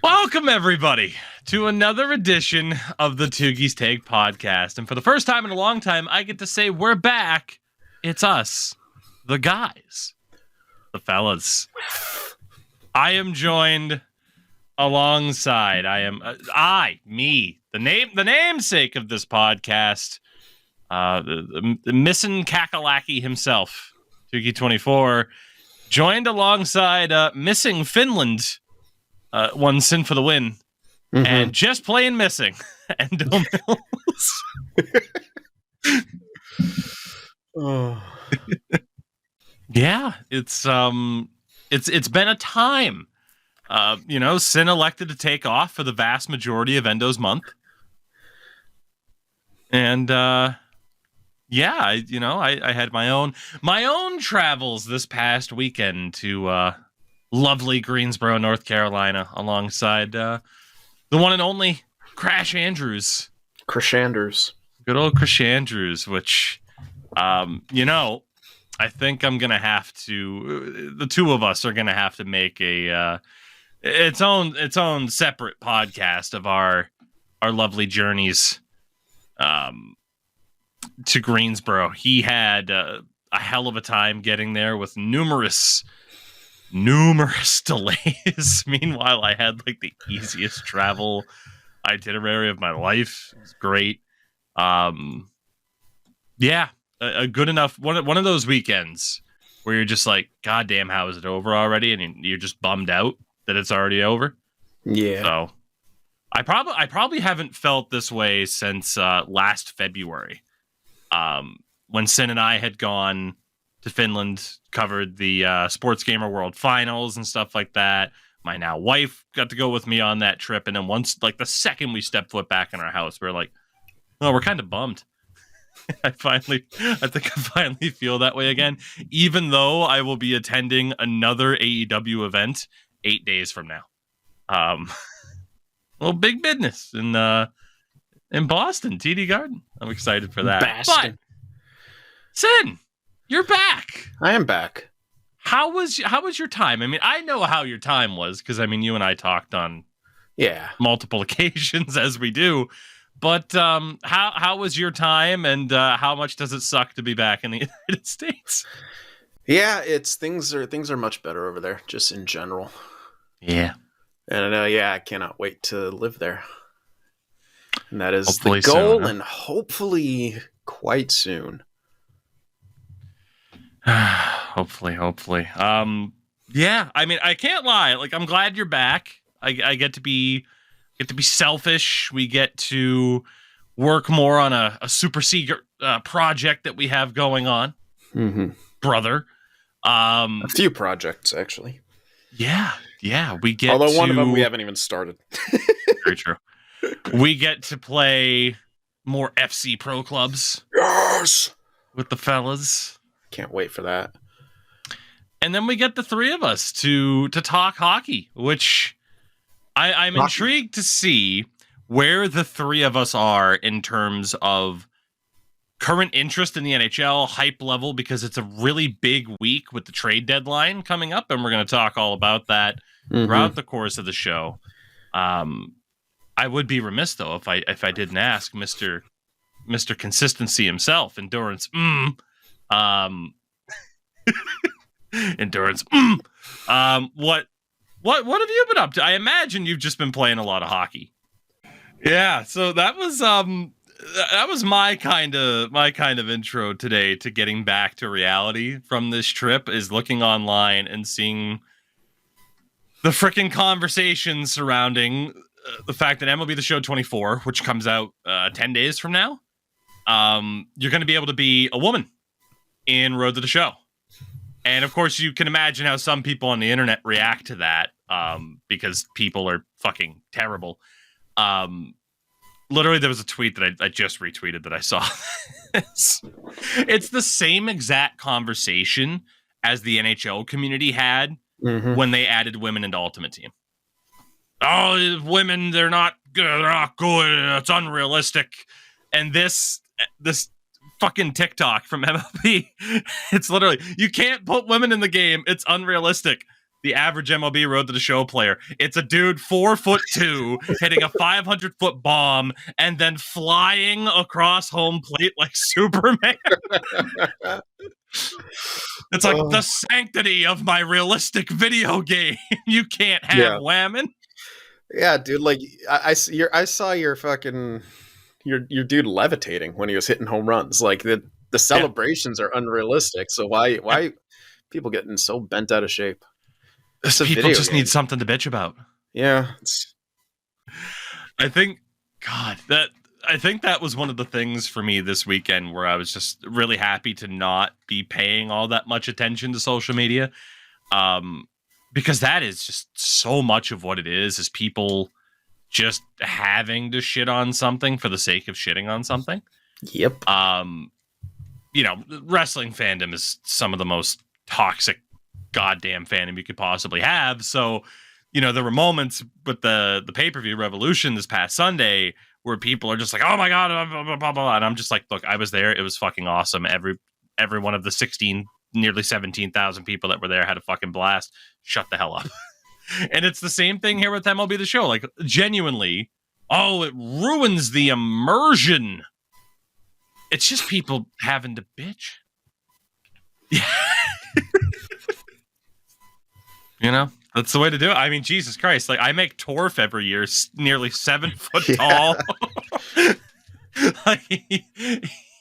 Welcome, everybody, to another edition of the Tougies Take podcast. And for the first time in a long time, I get to say we're back. It's us, the guys, the fellas. I am joined alongside. The namesake of this podcast, the missing Kakalaki himself, Tougie24, joined alongside missing Finland. One sin for the win, and just plain missing Endo Mills. Yeah, it's been a time. Sin elected to take off for the vast majority of Endo's month, and I had my own travels this past weekend to lovely Greensboro, North Carolina, alongside the one and only Crash Andrews. Good old Crash Andrews, which, I think I'm going to have to, the two of us are going to have to make its own separate podcast of our lovely journeys to Greensboro. He had a hell of a time getting there with numerous delays. Meanwhile, I had like the easiest travel itinerary of my life. It was great. A good enough one of those weekends where you're just like, God damn, how is it over already? And you're just bummed out that it's already over. Yeah. So I probably haven't felt this way since last February, when Sin and I had gone to Finland, covered the Sports Gamer World Finals and stuff like that. My now wife got to go with me on that trip, and then once, like the second we stepped foot back in our house, we were like, "Oh, we're kind of bummed." I think I finally feel that way again, even though I will be attending another AEW event 8 days from now. Well, big business in Boston, TD Garden. I'm excited for that. Boston. But Sin, you're back. I am back. How was your time? I mean, I know how your time was because you and I talked on multiple occasions as we do. But how was your time, and how much does it suck to be back in the United States? Yeah, things are much better over there, just in general. Yeah, and I cannot wait to live there. And that is hopefully the goal, soon, huh? And hopefully quite soon. hopefully. Yeah, I mean, I can't lie. Like, I'm glad you're back. I get to be selfish. We get to work more on a super secret project that we have going on, brother. A few projects, actually. Yeah. We get. Although one of them we haven't even started. Very true. We get to play more FC Pro clubs. Yes, with the fellas. Can't wait for that. And then we get the three of us to talk hockey, which I'm intrigued to see where the three of us are in terms of current interest in the NHL, hype level, because it's a really big week with the trade deadline coming up, and we're going to talk all about that throughout the course of the show. I would be remiss, though, if I didn't ask Mr. Consistency himself, Endurance. Endurance. What have you been up to? I imagine you've just been playing a lot of hockey. Yeah, so that was my kind of intro today to getting back to reality from this trip, is looking online and seeing the freaking conversation surrounding the fact that MLB The Show 24, which comes out 10 days from now, you're going to be able to be a woman in Road to the Show. And of course, you can imagine how some people on the internet react to that, because people are fucking terrible. Literally, there was a tweet that I just retweeted that I saw. It's the same exact conversation as the NHL community had when they added women into Ultimate Team. Oh, women, they're not good. They're not good. It's unrealistic. And this fucking TikTok from MLB, it's literally, you can't put women in the game. It's unrealistic. the average MLB Road to the Show player. It's a dude 4'2" hitting a 500-foot bomb and then flying across home plate like Superman. It's like the sanctity of my realistic video game. You can't have whammon. Yeah, dude. Like I saw your fucking your dude levitating when he was hitting home runs. Like the celebrations are unrealistic. So why people getting so bent out of shape? People just need something to bitch about. Yeah. I think that was one of the things for me this weekend where I was just really happy to not be paying all that much attention to social media. Because that is just so much of what it is people just having to shit on something for the sake of shitting on something. Yep. Wrestling fandom is some of the most toxic goddamn fandom you could possibly have. So, there were moments with the pay-per-view Revolution this past Sunday where people are just like, oh my God, blah, blah, blah, blah. And I'm just like, look, I was there. It was fucking awesome. Every one of the nearly 17,000 people that were there had a fucking blast. Shut the hell up. And it's the same thing here with MLB The Show. Like, genuinely, it ruins the immersion. It's just people having to bitch. Yeah. That's the way to do it. I mean, Jesus Christ. Like, I make Torf every year, nearly 7 foot tall. Like,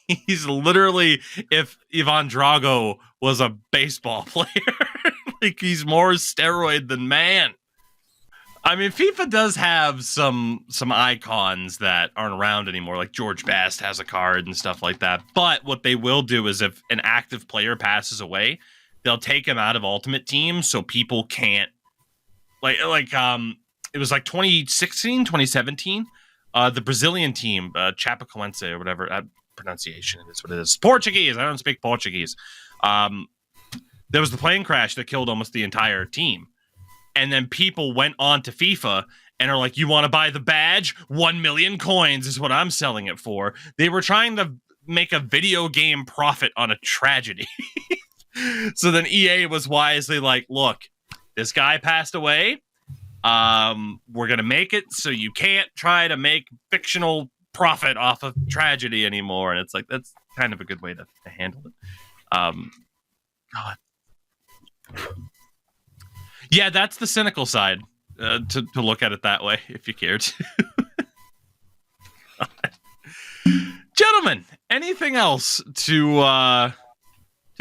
he's literally, if Ivan Drago was a baseball player, like he's more steroid than man. I mean, FIFA does have some icons that aren't around anymore. Like George Best has a card and stuff like that. But what they will do is if an active player passes away, they'll take him out of Ultimate Team so people can't it was like 2016, 2017. The Brazilian team, Chapecoense or whatever pronunciation it is what it is. Portuguese. I don't speak Portuguese. There was the plane crash that killed almost the entire team. And then people went on to FIFA and are like, you want to buy the badge? 1 million coins is what I'm selling it for. They were trying to make a video game profit on a tragedy. So then EA was wisely like, look, this guy passed away. We're going to make it so you can't try to make fictional profit off of tragedy anymore. And it's like, that's kind of a good way to handle it. God. Yeah, that's the cynical side, to look at it that way, if you care to. Gentlemen, anything else to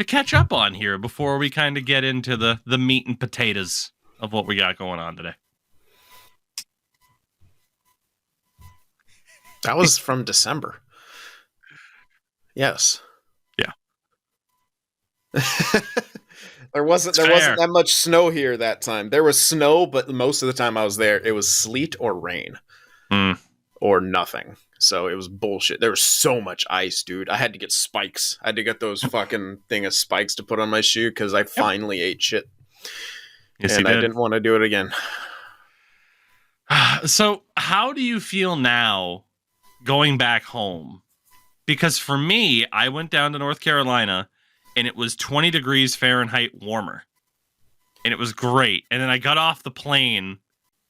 catch up on here before we kind of get into the meat and potatoes of what we got going on today? That was from December. Yes. Yeah. There wasn't that much snow here that time. There was snow, but most of the time I was there, it was sleet or rain. Or nothing. So it was bullshit. There was so much ice, dude. I had to get spikes. I had to get those fucking thing of spikes to put on my shoe because I finally ate shit. Yes, and I didn't want to do it again. So how do you feel now going back home? Because for me, I went down to North Carolina and it was 20 degrees Fahrenheit warmer. And it was great. And then I got off the plane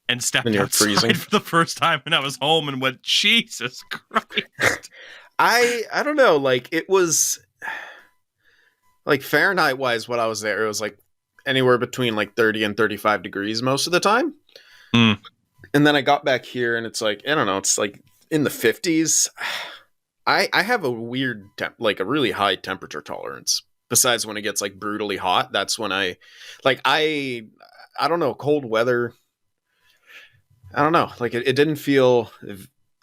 and stepped outside for the first time when I was home and went, Jesus Christ. I don't know. Like, it was like Fahrenheit wise, when I was there, it was like anywhere between like 30 and 35 degrees most of the time. And then I got back here and it's like, I don't know, it's like in the 50s. I have a weird, a really high temperature tolerance. Besides when it gets like brutally hot, that's when I don't know, cold weather. I don't know. Like it didn't feel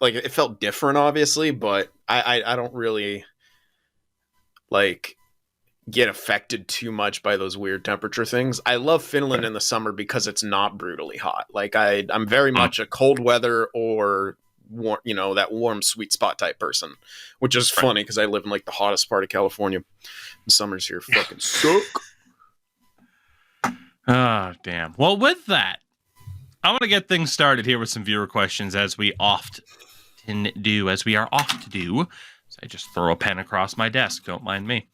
like it felt different, obviously, but I don't really like get affected too much by those weird temperature things. I love Finland in the summer because it's not brutally hot. Like I'm very much a cold weather or warm, that warm sweet spot type person, which is funny because I live in like the hottest part of California. The summers here fucking suck. Oh, damn. Well, with that, I want to get things started here with some viewer questions as we are off to do. So I just throw a pen across my desk. Don't mind me.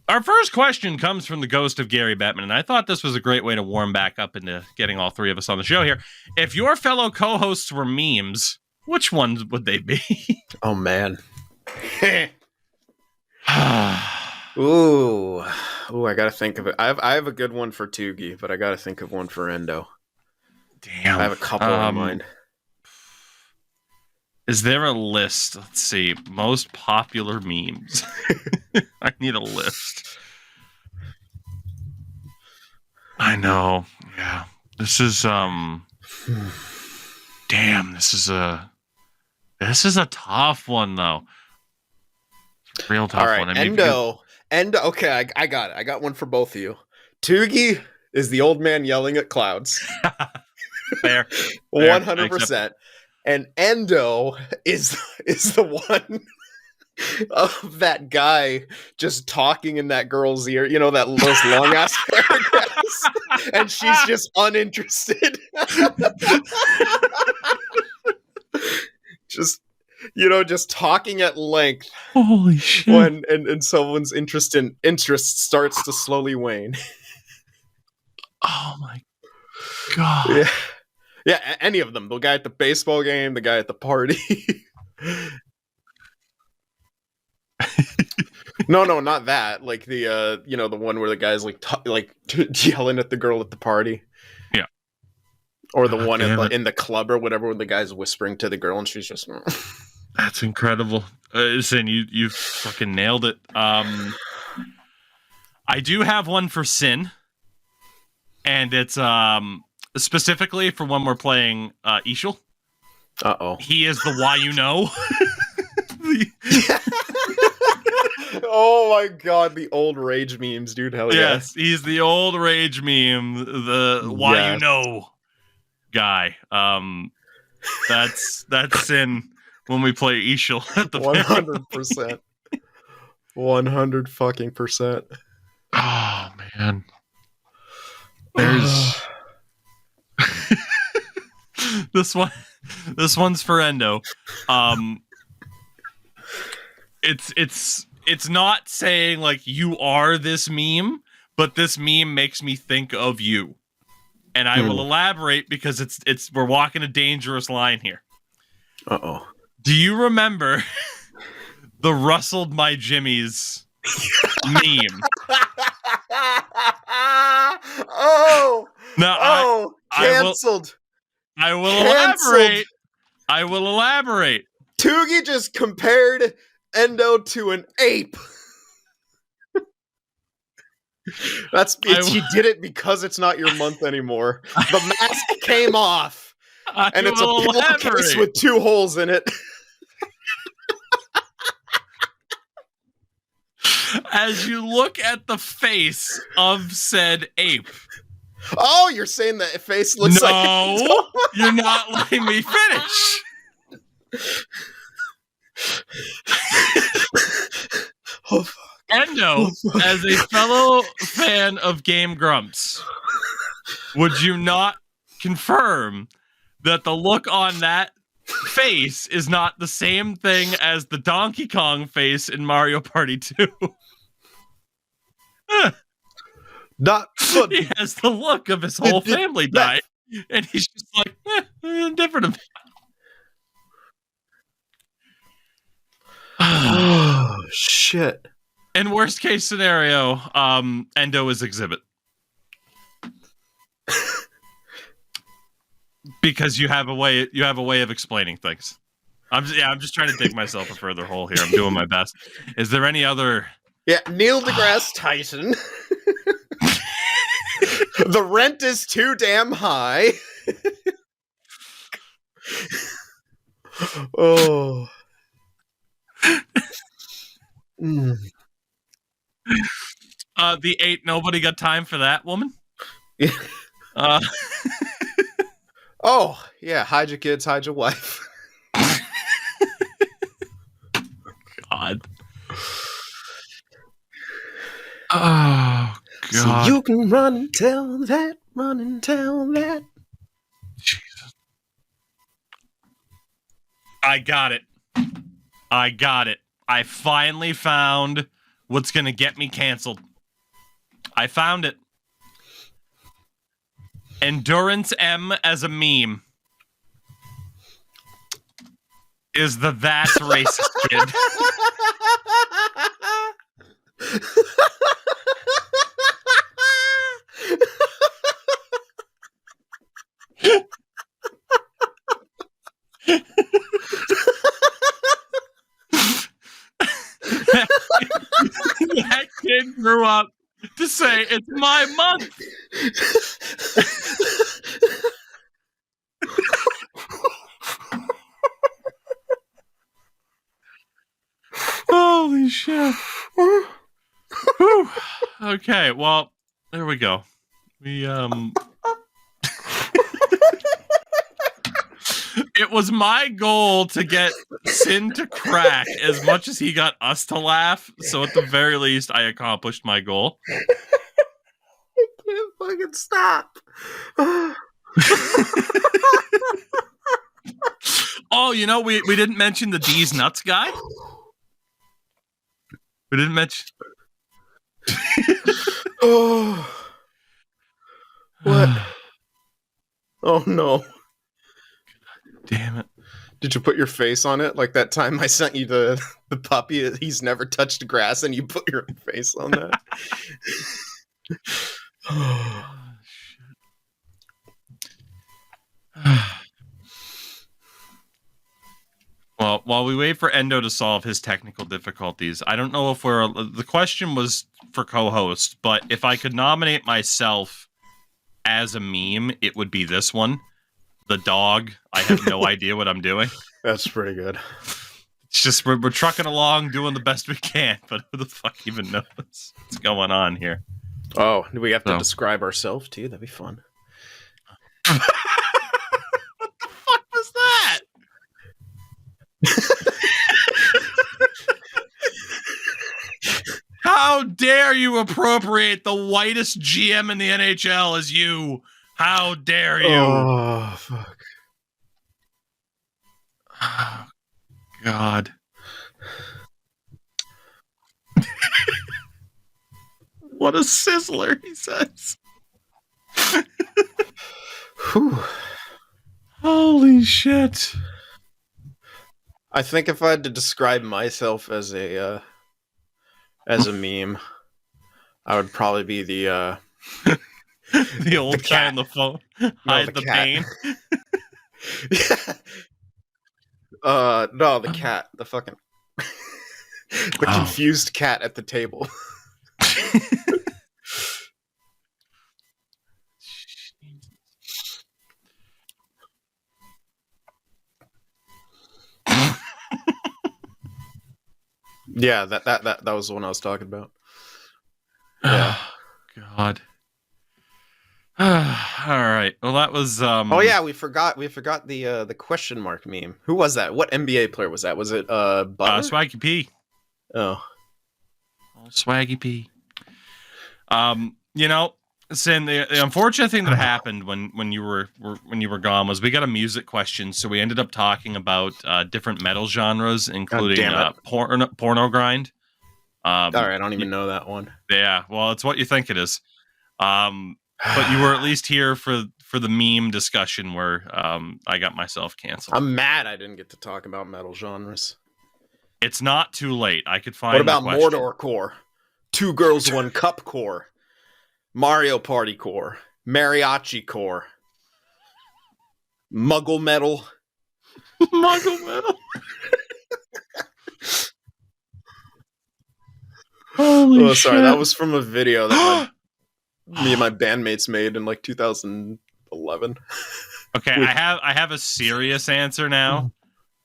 Our first question comes from the ghost of Gary Bettman, and I thought this was a great way to warm back up into getting all three of us on the show here. If your fellow co-hosts were memes, which ones would they be? Oh, man. Ooh, I gotta think of it. I have a good one for Tougie, but I gotta think of one for Endo. Damn. I have a couple in mind. Is there a list? Let's see. Most popular memes. I need a list. I know. Yeah. This is damn, this is a tough one though. It's a real tough one. I mean, Endo, okay, I got it. I got one for both of you. Tougie is the old man yelling at clouds. Fair. 100%. And Endo is the one of that guy just talking in that girl's ear, you know, those long ass paragraphs, and she's just uninterested. just talking at length. Holy shit! When and someone's interest starts to slowly wane. Oh my god! Yeah. Yeah, any of them. The guy at the baseball game, the guy at the party. No, not that. Like the the one where the guy's yelling at the girl at the party. Yeah. Or the one in the club or whatever, when the guy's whispering to the girl and she's just. That's incredible. Sin, you fucking nailed it. I do have one for Sin, and it's specifically for when we're playing Ishul. Uh-oh. He is the why you know. Oh my god, the old rage memes, dude. Hell yeah. Yes, he's the old rage meme, the why you know guy. That's Sin when we play Ishul at the 100%. 100%. Oh man. There's this one's for Endo. It's not saying like you are this meme, but this meme makes me think of you. And I will elaborate because we're walking a dangerous line here. Uh-oh. Do you remember the rustled my jimmies meme? Canceled. I will elaborate. Tougie just compared Endo to an ape. He did it because it's not your month anymore. The mask came off, and it's a pillowcase with 2 holes in it. As you look at the face of said ape. Oh, you're saying that face looks like... No, you're not letting me finish. Oh, fuck. Endo, as a fellow fan of Game Grumps, would you not confirm that the look on that face is not the same thing as the Donkey Kong face in Mario Party 2? Not good. He has the look of his whole family died, and he's just like, different. Oh, shit. In worst case scenario, Endo is exhibit. Because you have a way of explaining things. I'm just trying to dig myself a further hole here. I'm doing my best. Is there any other? Yeah, Neil deGrasse Tyson. The rent is too damn high. Oh. The 8, nobody got time for that woman. Oh, yeah, hide your kids, hide your wife. God. Oh, God. So you can run and tell that, run and tell that. Jesus. I got it. I finally found what's going to get me canceled. I found it. Endurance M as a meme is the that's racist kid. That kid grew up to say, it's my month. Holy shit. Whew. Okay, well, there we go. We, it was my goal to get Sin to crack as much as he got us to laugh. So at the very least, I accomplished my goal. I can't fucking stop. Oh, you know, we didn't mention the D's nuts guy. We didn't mention. Oh. What? Oh no. Damn it. Did you put your face on it? Like that time I sent you the puppy, he's never touched grass, and you put your own face on that? Oh, shit. Well, while we wait for Endo to solve his technical difficulties, I don't know if the question was for co-host, but if I could nominate myself as a meme, it would be this one. The dog. I have no idea what I'm doing. That's pretty good. It's just we're trucking along, doing the best we can, but who the fuck even knows what's going on here? Oh, do we have to describe ourselves too? That'd be fun. What the fuck was that? How dare you appropriate the whitest GM in the NHL as you? How dare you? Oh, fuck. Oh, God. What a sizzler, he says. Whew. Holy shit. I think if I had to describe myself as a meme, I would probably be the the old the guy on the phone. Hide the pain. Yeah. No, the cat. The fucking the confused cat at the table. Yeah, that was the one I was talking about. Yeah. God. All right. Well, that was. Oh yeah, we forgot the question mark meme. Who was that? What NBA player was that? Was it Butler? Swaggy P. Oh, Swaggy P. You know, Sin, the unfortunate thing that happened when you were gone was we got a music question, so we ended up talking about different metal genres, including porno grind. All right, I don't even know that one. Yeah, well, it's what you think it is. But you were at least here for the meme discussion where I got myself canceled. I'm mad I didn't get to talk about metal genres. It's not too late. I could find. What about Mordor core? 2 Girls 1 Cup core? Mario Party core? Mariachi core? Muggle metal? Muggle metal? Holy shit. Sorry, that was from a video that me and my bandmates made in like 2011. Okay, I have a serious answer now.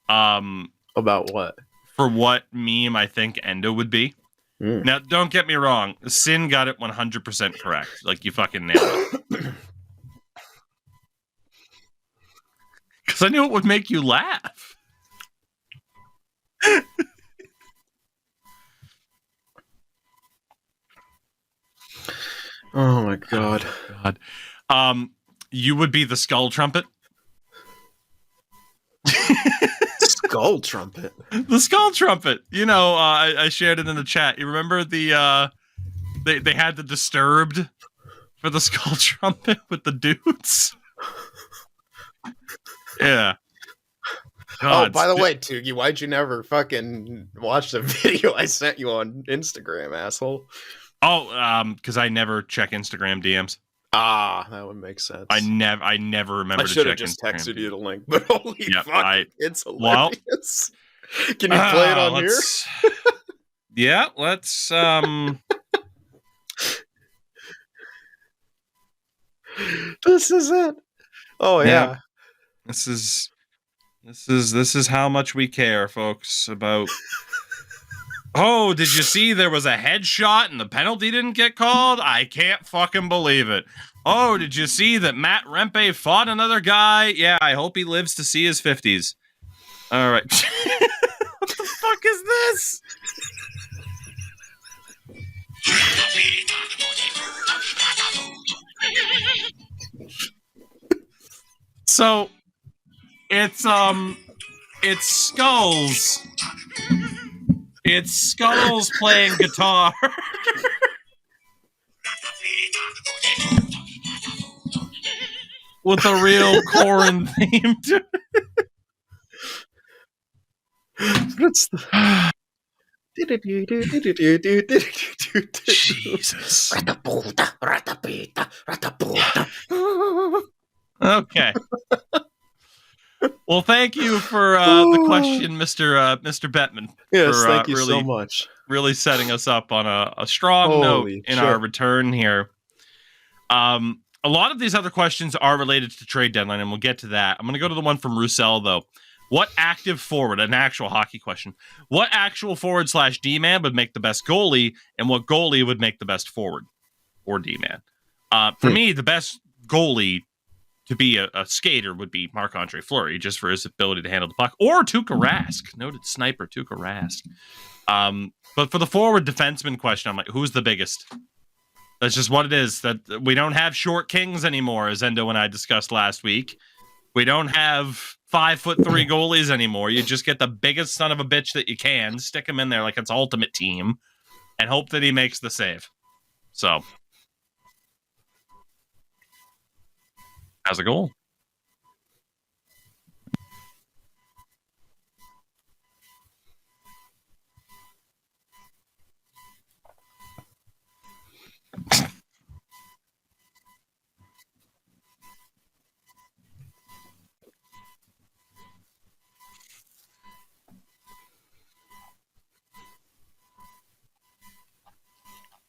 About what? For what meme I think Endo would be. Now, don't get me wrong. Sin got it 100% correct. Like, you fucking nailed it. Because I knew it would make you laugh. Oh my god. Oh, God. You would be the skull trumpet. skull trumpet. The skull trumpet. You know, I shared it in the chat. You remember the they had the Disturbed for the skull trumpet with the dudes? Yeah. God, By the way, Tougie, why'd you never fucking watch the video I sent you on Instagram, asshole? Oh, because I never check Instagram DMs. Ah, that would make sense. I never remember to check Instagram. I should have just texted you the link, but holy fuck, it's hilarious. Can you play it on here? Yeah, let's This is it. Oh yeah. This is how much we care, folks, about. Oh, did you see there was a headshot and the penalty didn't get called? I can't fucking believe it. Oh, did you see that Matt Rempe fought another guy? Yeah, I hope he lives to see his 50s. All right. What the fuck is this? So, it's Skulls. It's Skulls playing guitar. With a real Corrin theme to it. Jesus. Okay. Well, thank you for the question, Mr. Bettman. Yes, thank you so much. Really setting us up on a strong note in our return here. A lot of these other questions are related to trade deadline, and we'll get to that. I'm going to go to the one from Roussel, though. What active forward, an actual hockey question, what actual forward / D-man would make the best goalie, and what goalie would make the best forward or D-man? For me, the best goalie to be a skater would be Marc-Andre Fleury, just for his ability to handle the puck, or Tuukka Rask, noted sniper Tuukka Rask. But for the forward defenseman question, I'm like, who's the biggest? That's just what it is. That we don't have short kings anymore, as Endo and I discussed last week. We don't have 5'3" goalies anymore. You just get the biggest son of a bitch that you can, stick him in there like it's Ultimate Team, and hope that he makes the save. So, how's a goal?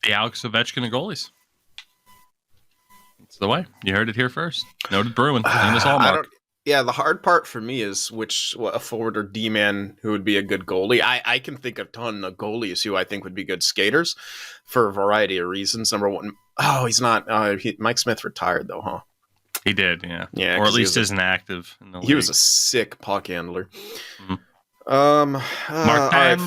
The Alex Ovechkin of goalies. It's the way. You heard it here first. Noted Bruin. Famous Hallmark. Yeah, the hard part for me is a forward or D-man who would be a good goalie. I can think of a ton of goalies who I think would be good skaters for a variety of reasons. Number one, he's not. Mike Smith retired, though, huh? He did, yeah. Yeah, or at least isn't active in the league. He was a sick puck handler. Mm-hmm. Right,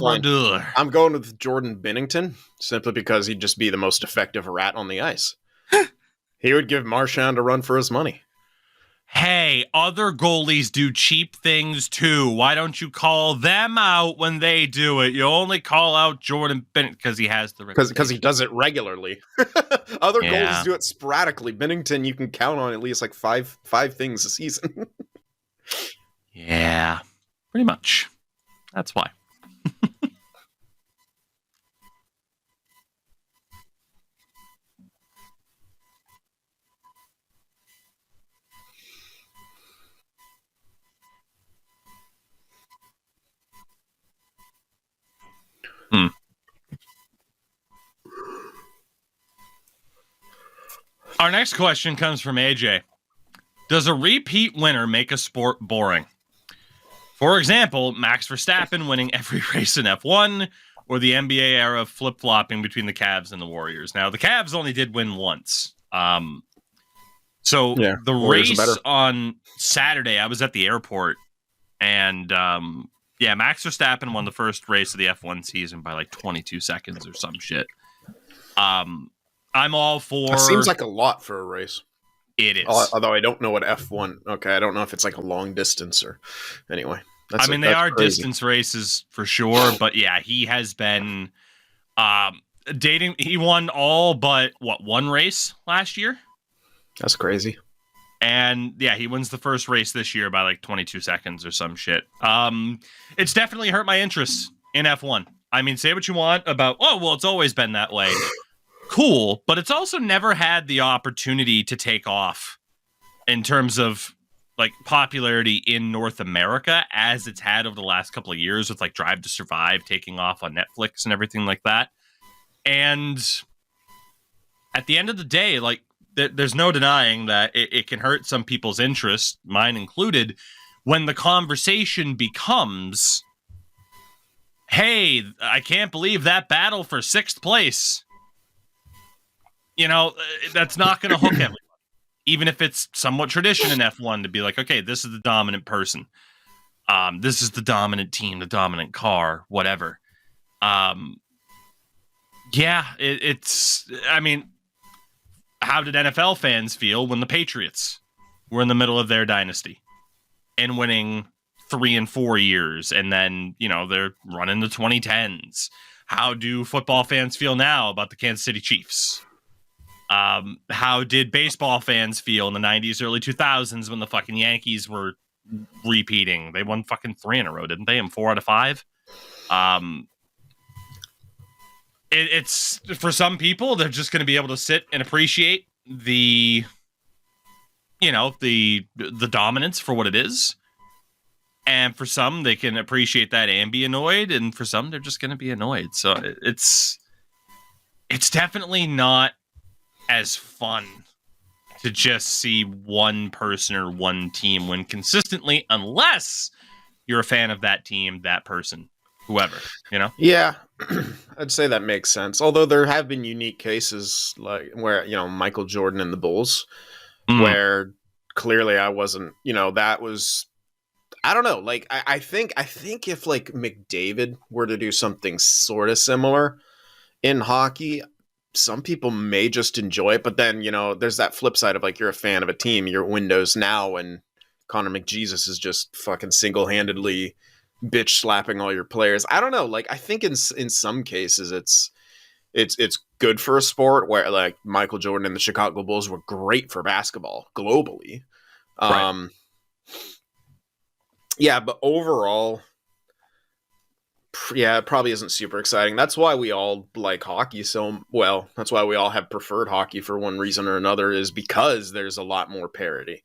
I'm going with Jordan Binnington simply because he'd just be the most effective rat on the ice. He would give Marchand a run for his money. Hey, other goalies do cheap things too. Why don't you call them out when they do it? You only call out Jordan Binnington because he has the because he does it regularly. Other goalies do it sporadically. Binnington, you can count on at least like five things a season. Yeah, pretty much. That's why. Our next question comes from AJ. Does a repeat winner make a sport boring? For example, Max Verstappen winning every race in F1, or the NBA era flip-flopping between the Cavs and the Warriors. Now, the Cavs only did win once. The race on Saturday, I was at the airport, and Max Verstappen won the first race of the F1 season by like 22 seconds or some shit. I'm all for... It seems like a lot for a race. It is. Although I don't know what F1... Okay, I don't know if it's like a long distance or... Anyway. They are crazy. Distance races for sure, but yeah, he has been dating. He won all but one race last year. That's crazy. And yeah, he wins the first race this year by like 22 seconds or some shit. It's definitely hurt my interest in F1. I mean, say what you want about, it's always been that way. Cool, but it's also never had the opportunity to take off in terms of like popularity in North America as it's had over the last couple of years with like Drive to Survive taking off on Netflix and everything like that. And at the end of the day, like there's no denying that it can hurt some people's interest, mine included, when the conversation becomes, hey, I can't believe that battle for 6th place. You know, that's not going to hook everyone. Even if it's somewhat tradition in F1 to be like, okay, this is the dominant person. This is the dominant team, the dominant car, whatever. It's, I mean, how did NFL fans feel when the Patriots were in the middle of their dynasty and winning 3 and 4 years, and then, you know, they're running the 2010s? How do football fans feel now about the Kansas City Chiefs? How did baseball fans feel in the 90s, early 2000s when the fucking Yankees were repeating? They won fucking 3 in a row, didn't they? And 4 out of 5. It's for some people, they're just going to be able to sit and appreciate the dominance for what it is. And for some, they can appreciate that and be annoyed. And for some, they're just going to be annoyed. So it's definitely not as fun to just see one person or one team win consistently, unless you're a fan of that team, that person, whoever, you know? Yeah, I'd say that makes sense. Although there have been unique cases like where, you know, Michael Jordan and the Bulls, where clearly I wasn't, you know, that was, I don't know. Like, I think if like McDavid were to do something sort of similar in hockey, some people may just enjoy it, but then, you know, there's that flip side of like, you're a fan of a team, you're Windows now, and Connor McJesus is just fucking single-handedly bitch slapping all your players. I don't know. Like, I think in some cases it's good for a sport where like Michael Jordan and the Chicago Bulls were great for basketball globally. Right. Yeah, but overall, yeah, it probably isn't super exciting. That's why we all like hockey so well. That's why we all have preferred hockey for one reason or another, is because there's a lot more parity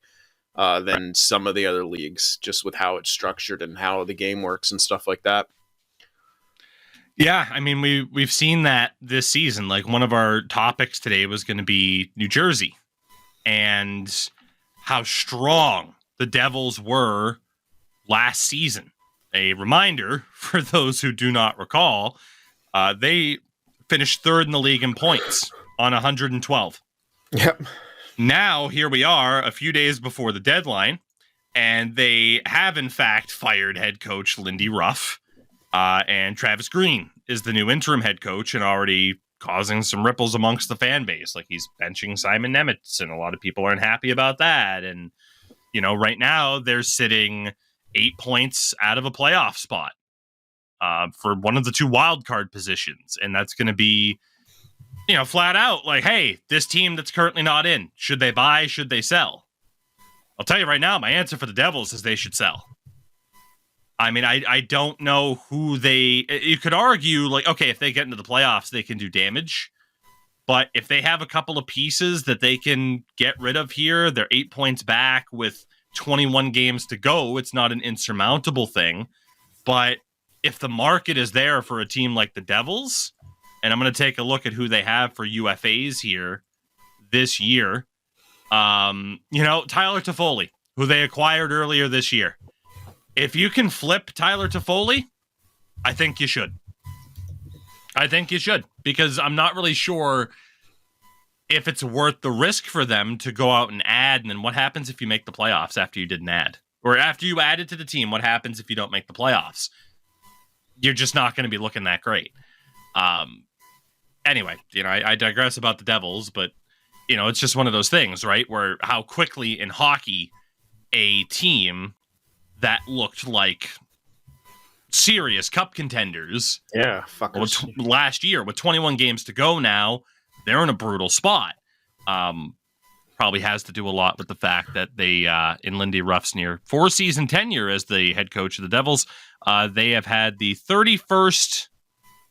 than some of the other leagues, just with how it's structured and how the game works and stuff like that. Yeah, I mean, we've seen that this season. Like, one of our topics today was going to be New Jersey and how strong the Devils were last season. A reminder for those who do not recall, they finished 3rd in the league in points on 112. Yep. Now, here we are a few days before the deadline, and they have, in fact, fired head coach Lindy Ruff, and Travis Green is the new interim head coach and already causing some ripples amongst the fan base. Like, he's benching Simon Nemitz, and a lot of people aren't happy about that. And, you know, right now they're sitting 8 points out of a playoff spot for one of the 2 wild card positions. And that's going to be, you know, flat out like, hey, this team that's currently not in, should they buy? Should they sell? I'll tell you right now, my answer for the Devils is they should sell. I mean, I don't know who you could argue like, okay, if they get into the playoffs, they can do damage. But if they have a couple of pieces that they can get rid of here, they're 8 points back with 21 games to go. It's not an insurmountable thing. But if the market is there for a team like the Devils, and I'm going to take a look at who they have for UFAs here this year, you know, Tyler Toffoli, who they acquired earlier this year. If you can flip Tyler Toffoli, I think you should. Because I'm not really sure if it's worth the risk for them to go out and add. And then what happens if you make the playoffs after you did an ad? Or after you added to the team, what happens if you don't make the playoffs? You're just not going to be looking that great. Anyway, you know, I digress about the Devils, but, you know, it's just one of those things, right? Where how quickly in hockey a team that looked like serious cup contenders. Yeah, fuckers. Last year, with 21 games to go now, they're in a brutal spot. Probably has to do a lot with the fact that they, in Lindy Ruff's near 4-season tenure as the head coach of the Devils, they have had the 31st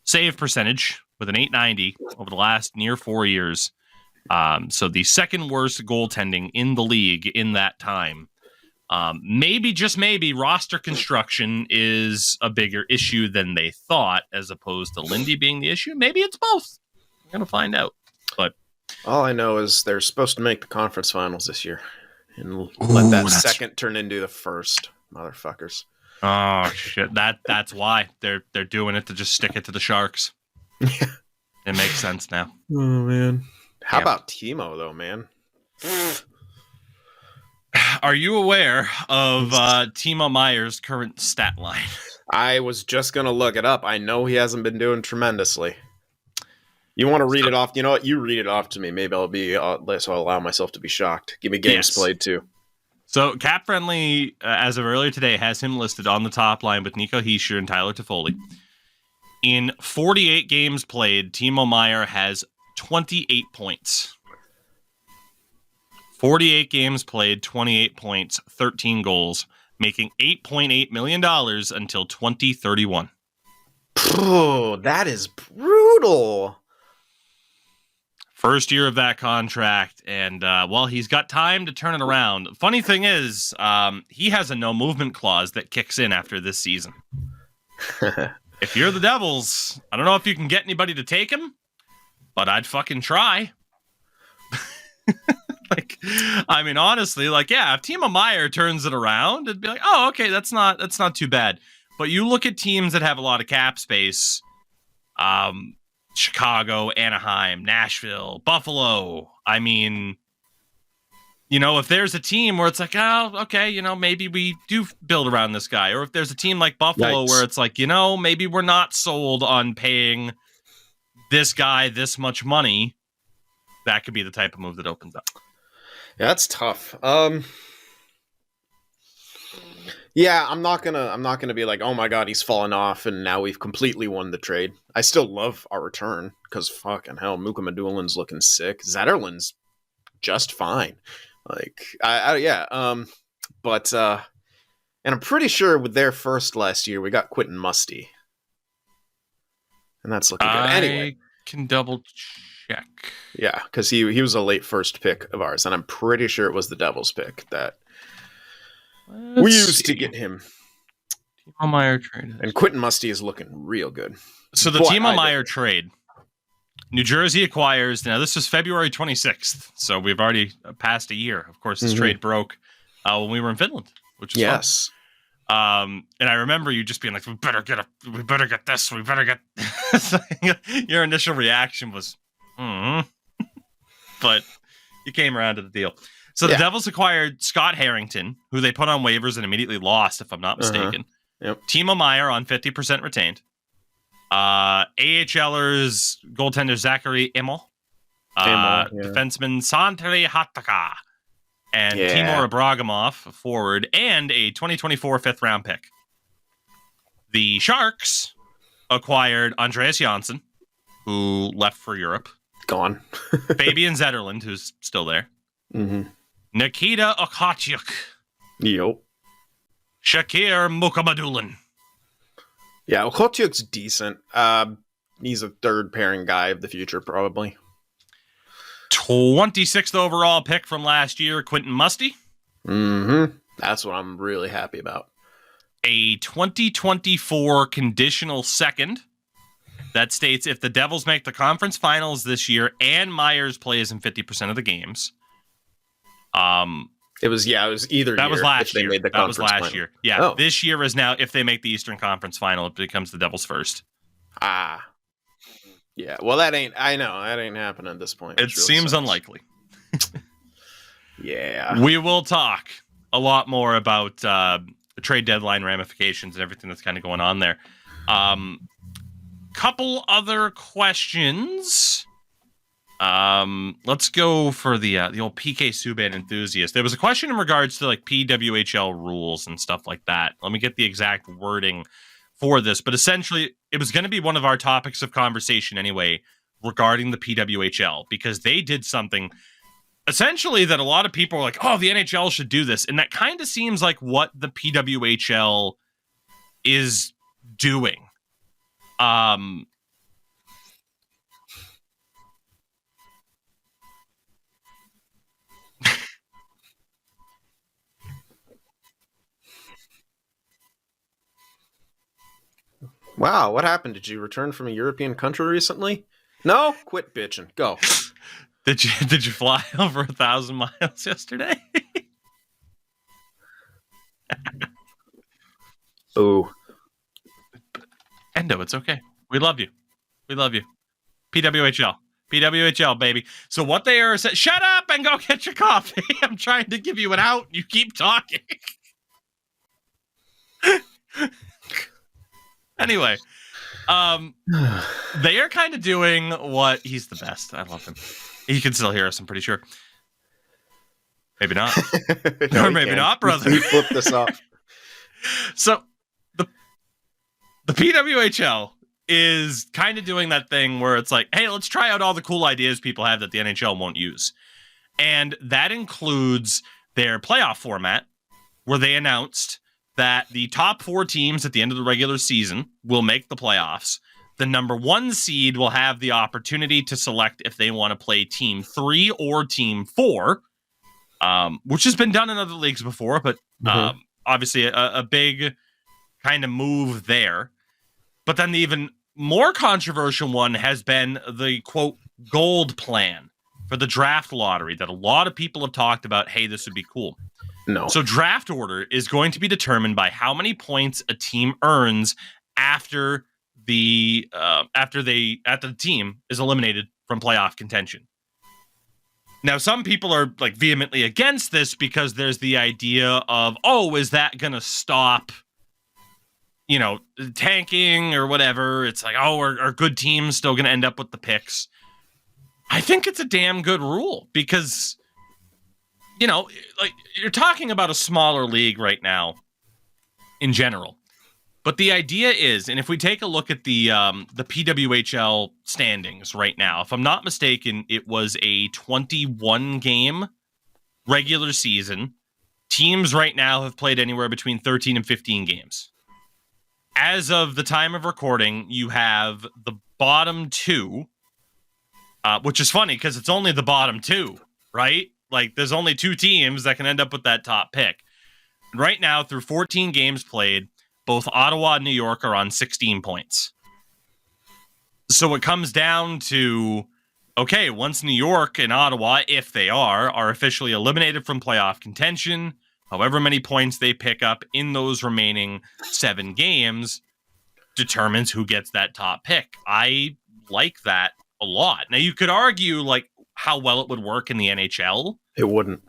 save percentage with an .890 over the last near 4 years. So the second worst goaltending in the league in that time. Maybe, just maybe, roster construction is a bigger issue than they thought, as opposed to Lindy being the issue. Maybe it's both. We're going to find out. But all I know is they're supposed to make the conference finals this year. And let that second turn into the first, motherfuckers. Oh, shit. That's why. They're doing it to just stick it to the Sharks. Yeah. It makes sense now. Oh, man. How about Timo, though, man? Are you aware of Timo Meier's current stat line? I was just going to look it up. I know he hasn't been doing tremendously. You want to read it off? You know what? You read it off to me. Maybe I'll allow myself to be shocked. Give me games played, too. So Cap Friendly, as of earlier today, has him listed on the top line with Nico Hischier and Tyler Toffoli. In 48 games played, Timo Meier has 28 points. 48 games played, 28 points, 13 goals, making $8.8 million until 2031. Oh, that is brutal. First year of that contract, and he's got time to turn it around. Funny thing is, he has a no movement clause that kicks in after this season. If you're the Devils, I don't know if you can get anybody to take him, but I'd fucking try. Honestly, if Timo Meier turns it around, it'd be like, oh, okay, that's not too bad. But you look at teams that have a lot of cap space, Chicago, Anaheim, Nashville, Buffalo. If there's a team where it's like, oh, okay, maybe we do build around this guy. Or if there's a team like Buffalo where it's like, maybe we're not sold on paying this guy this much money, that could be the type of move that opens up. Yeah, that's tough. Yeah, I'm not gonna be like, oh my god, he's fallen off, and now we've completely won the trade. I still love our return because fucking hell, Mukka Madulin's looking sick. Zetterlund's just fine. And I'm pretty sure with their first last year, we got Quentin Musty, and that's looking good. Anyway, can double check. Yeah, because he was a late first pick of ours, and I'm pretty sure it was the Devils pick that we used to get him. Timo Meier trade. And Quentin Musty is looking real good. So the Timo Meier trade, New Jersey acquires, now this was February 26th, so we've already passed a year. Of course, this trade broke when we were in Finland, which is fun. And I remember you just being like, we better get this. Your initial reaction was, but you came around to the deal. So the Devils acquired Scott Harrington, who they put on waivers and immediately lost, if I'm not mistaken. Yep. Timo Meier on 50% retained. AHLers goaltender Zachary Immel. Defenseman Santeri Hattaka. And Timur Abragamov, forward, and a 2024 fifth-round pick. The Sharks acquired Andreas Janssen, who left for Europe. Gone. Fabian Zetterlund, who's still there. Mm-hmm. Nikita Okhotyuk. Yo. Shakir Mukamadulin. Yeah, Okhotyuk's decent. He's a third pairing guy of the future, probably. 26th overall pick from last year, Quentin Musty. Mm-hmm. That's what I'm really happy about. A 2024 conditional second that states if the Devils make the conference finals this year and Myers plays in 50% of the games. It was either that year was last year. Made the that was last final. year. Yeah, This year is now if they make the Eastern Conference final, it becomes the Devils first. Yeah. Well, that ain't happening at this point. It seems unlikely. Yeah. We will talk a lot more about the trade deadline ramifications and everything that's kind of going on there. Couple other questions. Let's go for the old PK Subban enthusiast. There was a question in regards to like PWHL rules and stuff like that. Let me get the exact wording for this, but essentially it was going to be one of our topics of conversation anyway regarding the PWHL, because they did something essentially that a lot of people are like, oh, the NHL should do this. And that kind of seems like what the PWHL is doing. Wow, what happened? Did you return from a European country recently? No? Quit bitching. Go. Did you fly over 1,000 miles yesterday? Ooh. Endo, it's okay. We love you. We love you. PWHL. PWHL, baby. So what they are saying, shut up and go get your coffee. I'm trying to give you an out. You keep talking. Anyway, they are kind of doing what he's the best. I love him. He can still hear us, I'm pretty sure. Maybe not. No, or maybe not, brother. We flipped this off. So the PWHL is kind of doing that thing where it's like, hey, let's try out all the cool ideas people have that the NHL won't use. And that includes their playoff format, where they announced that the top 4 teams at the end of the regular season will make the playoffs. The number 1 seed will have the opportunity to select if they want to play Team 3 or Team 4, which has been done in other leagues before, but obviously a big kind of move there. But then the even more controversial one has been the, quote, gold plan for the draft lottery that a lot of people have talked about. Hey, this would be cool. No. So draft order is going to be determined by how many points a team earns after the team is eliminated from playoff contention. Now, some people are like vehemently against this because there's the idea of, oh, is that going to stop, tanking or whatever? It's like, oh, are good teams still going to end up with the picks? I think it's a damn good rule because, like you're talking about a smaller league right now in general. But the idea is, and if we take a look at the PWHL standings right now, if I'm not mistaken, it was a 21-game regular season. Teams right now have played anywhere between 13 and 15 games. As of the time of recording, you have the bottom 2, which is funny because it's only the bottom 2, right? Like, there's only 2 teams that can end up with that top pick. And right now, through 14 games played, both Ottawa and New York are on 16 points. So it comes down to, okay, once New York and Ottawa, if they are officially eliminated from playoff contention, however many points they pick up in those remaining 7 games determines who gets that top pick. I like that a lot. Now, you could argue, like, how well it would work in the NHL. It wouldn't.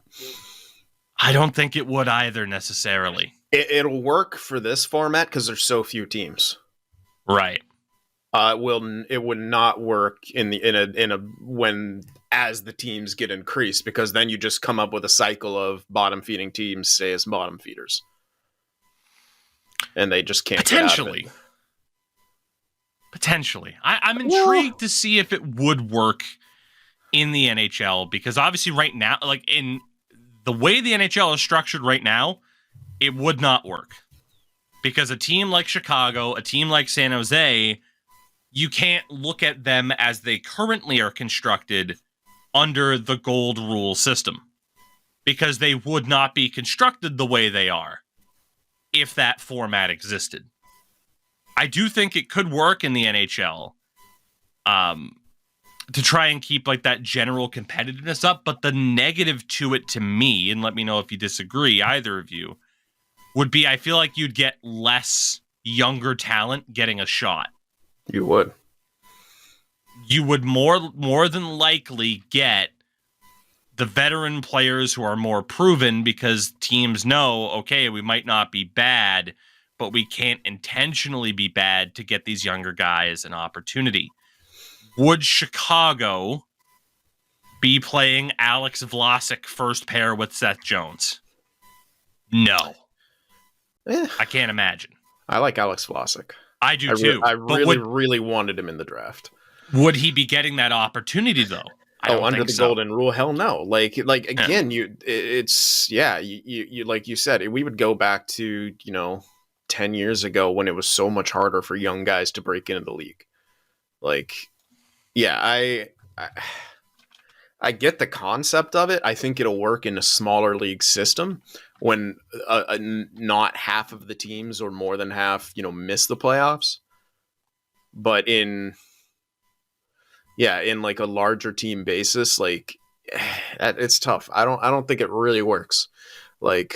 I don't think it would either, necessarily. It'll work for this format because there's so few teams. Right. It would not work when as the teams get increased, because then you just come up with a cycle of bottom feeding teams stay as bottom feeders, and they just can't potentially. Get out of it. Potentially, I'm intrigued to see if it would work in the NHL, because obviously right now, like in the way the NHL is structured right now, it would not work, because a team like Chicago, a team like San Jose, you can't look at them as they currently are constructed under the gold rule system, because they would not be constructed the way they are if that format existed. I do think it could work in the NHL to try and keep like that general competitiveness up, but the negative to it to me, and let me know if you disagree, either of you, would be I feel like you'd get less younger talent getting a shot. You would. You would more than likely get the veteran players who are more proven, because teams know, okay, we might not be bad, but we can't intentionally be bad to get these younger guys an opportunity. Would Chicago be playing Alex Vlasic first pair with Seth Jones? No. I can't imagine. I like Alex Vlasic. I do too. I But really wanted him in the draft. would he be getting that opportunity though? I don't under think the so. golden rule? Hell no. Like again, you like you said, we would go back to 10 years ago when it was so much harder for young guys to break into the league. Like, yeah, I get the concept of it. I think it'll work in a smaller league system when not half of the teams or more than half, miss the playoffs. But in like a larger team basis, like it's tough. I don't think it really works. Like,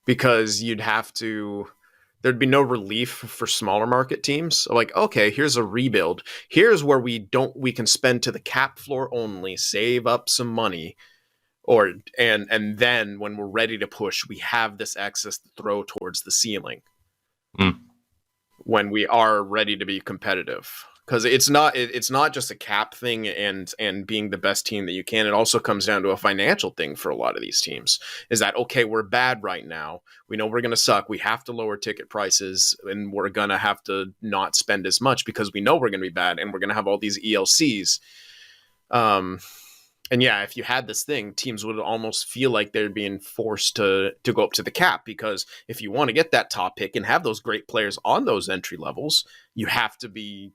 because there'd be no relief for smaller market teams. Like, okay, here's a rebuild. Here's where we can spend to the cap floor only, save up some money, and then when we're ready to push, we have this excess to throw towards the ceiling. When we are ready to be competitive. Because it's not just a cap thing and being the best team that you can. It also comes down to a financial thing for a lot of these teams. Is that, okay, we're bad right now. We know we're going to suck. We have to lower ticket prices, and we're going to have to not spend as much because we know we're going to be bad, and we're going to have all these ELCs. And yeah, if you had this thing, teams would almost feel like they're being forced to go up to the cap, because if you want to get that top pick and have those great players on those entry levels, you have to be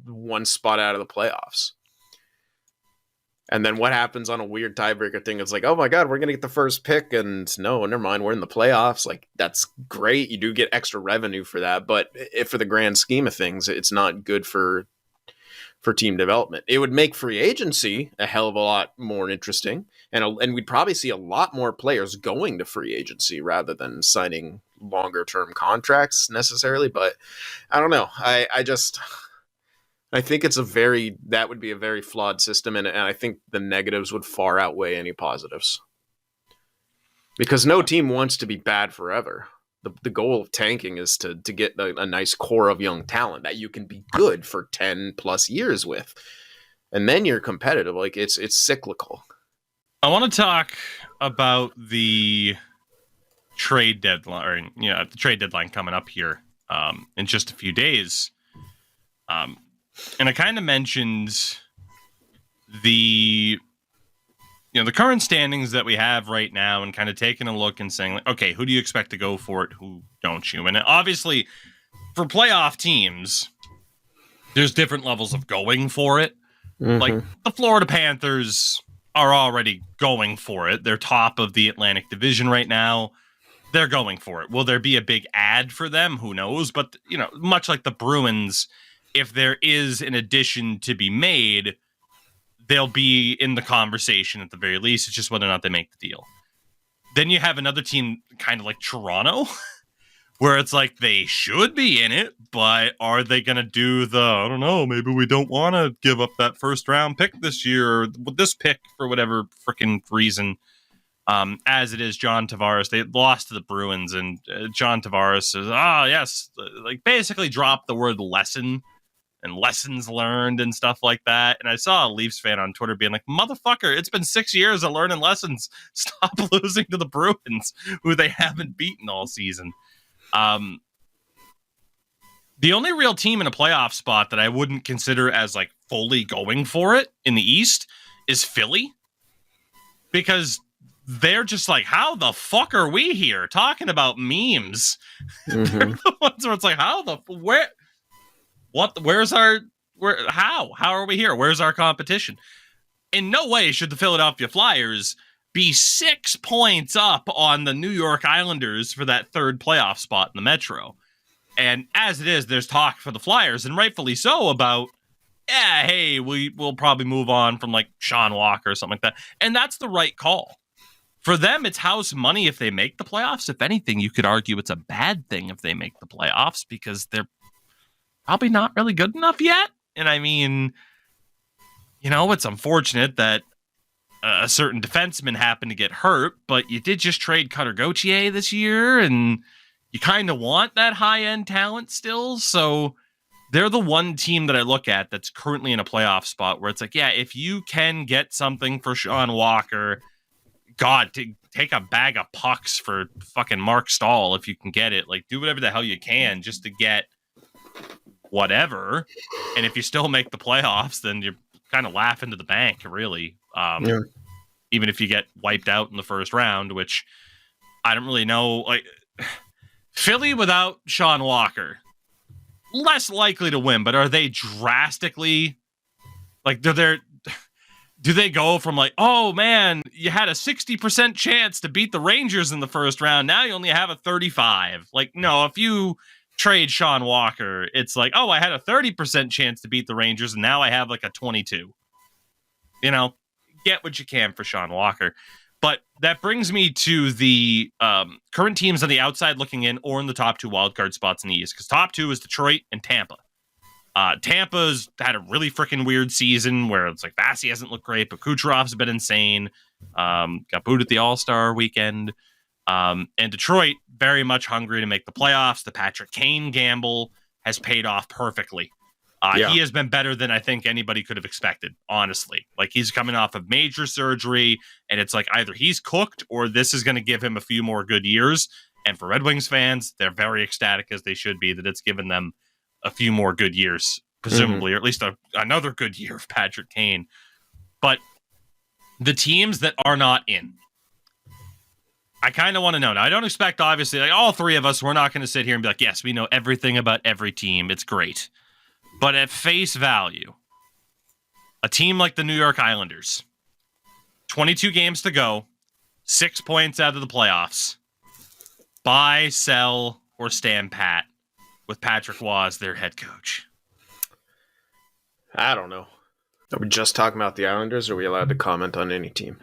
one spot out of the playoffs. And then what happens on a weird tiebreaker thing? It's like, oh my God, we're going to get the first pick. And no, never mind, we're in the playoffs. Like, that's great. You do get extra revenue for that. But if for the grand scheme of things, it's not good for team development. It would make free agency a hell of a lot more interesting. And we'd probably see a lot more players going to free agency rather than signing longer term contracts necessarily. But I don't know. I think that would be a very flawed system, and I think the negatives would far outweigh any positives. Because no team wants to be bad forever. The goal of tanking is to get a nice core of young talent that you can be good for 10 plus years with. And then you're competitive. Like, it's cyclical. I want to talk about the trade deadline, or the trade deadline coming up here in just a few days. And I kind of mentioned the current standings that we have right now, and kind of taking a look and saying, like, okay, who do you expect to go for it? Who don't you? And obviously, for playoff teams, there's different levels of going for it. Mm-hmm. Like, the Florida Panthers are already going for it. They're top of the Atlantic Division right now. They're going for it. Will there be a big ad for them? Who knows? But, much like the Bruins, if there is an addition to be made, they'll be in the conversation at the very least. It's just whether or not they make the deal. Then you have another team kind of like Toronto, where it's like they should be in it, but are they going to do I don't know, maybe we don't want to give up that first round pick this year, or this pick for whatever freaking reason. As it is, John Tavares, they lost to the Bruins, and John Tavares says, yes, like basically dropped the word lesson and lessons learned and stuff like that. And I saw a Leafs fan on Twitter being like, motherfucker, it's been 6 years of learning lessons. Stop losing to the Bruins, who they haven't beaten all season. The only real team in a playoff spot that I wouldn't consider as like fully going for it in the East is Philly, because they're just like, how the fuck are we here talking about memes? Mm-hmm. They're the ones where it's like, how are we here? Where's our competition? In no way should the Philadelphia Flyers be 6 points up on the New York Islanders for that third playoff spot in the Metro. And as it is, there's talk for the Flyers, and rightfully so, about, hey, we'll probably move on from like Sean Walker or something like that. And that's the right call. For them, it's house money if they make the playoffs. If anything, you could argue it's a bad thing if they make the playoffs, because they're probably not really good enough yet. And I mean, it's unfortunate that a certain defenseman happened to get hurt, but you did just trade Cutter Gauthier this year, and you kind of want that high-end talent still. So they're the one team that I look at that's currently in a playoff spot where it's like, yeah, if you can get something for Sean Walker, God, take a bag of pucks for fucking Mark Stahl if you can get it. Like, do whatever the hell you can just to get whatever. And if you still make the playoffs, then you're kind of laughing to the bank, really. Yeah. Even if you get wiped out in the first round, which I don't really know. Like, Philly without Sean Walker, less likely to win, but are they drastically, like, do they go from like, oh man, you had a 60% chance to beat the Rangers in the first round, now you only have a 35? Like, no, if you trade Sean Walker, it's like, oh, I had a 30% chance to beat the Rangers, and now I have like a 22. You know, get what you can for Sean Walker. But that brings me to the current teams on the outside looking in, or in the top 2 wildcard spots in the East, because top 2 is Detroit and Tampa. Tampa's had a really freaking weird season where it's like Vasi hasn't looked great, but Kucherov's been insane. Got booed at the All-Star weekend. And Detroit, very much hungry to make the playoffs. The Patrick Kane gamble has paid off perfectly. He has been better than I think anybody could have expected, honestly. Like, he's coming off of major surgery, and it's like either he's cooked or this is going to give him a few more good years. And for Red Wings fans, they're very ecstatic, as they should be, that it's given them a few more good years, presumably, or at least another good year of Patrick Kane. But the teams that are not in, I kind of want to know. Now, I don't expect, obviously, like all three of us, we're not going to sit here and be like, yes, we know everything about every team. It's great. But at face value, a team like the New York Islanders, 22 games to go, 6 points out of the playoffs. Buy, sell, or stand pat with Patrick Waugh as their head coach. I don't know. Are we just talking about the Islanders, or are we allowed to comment on any team?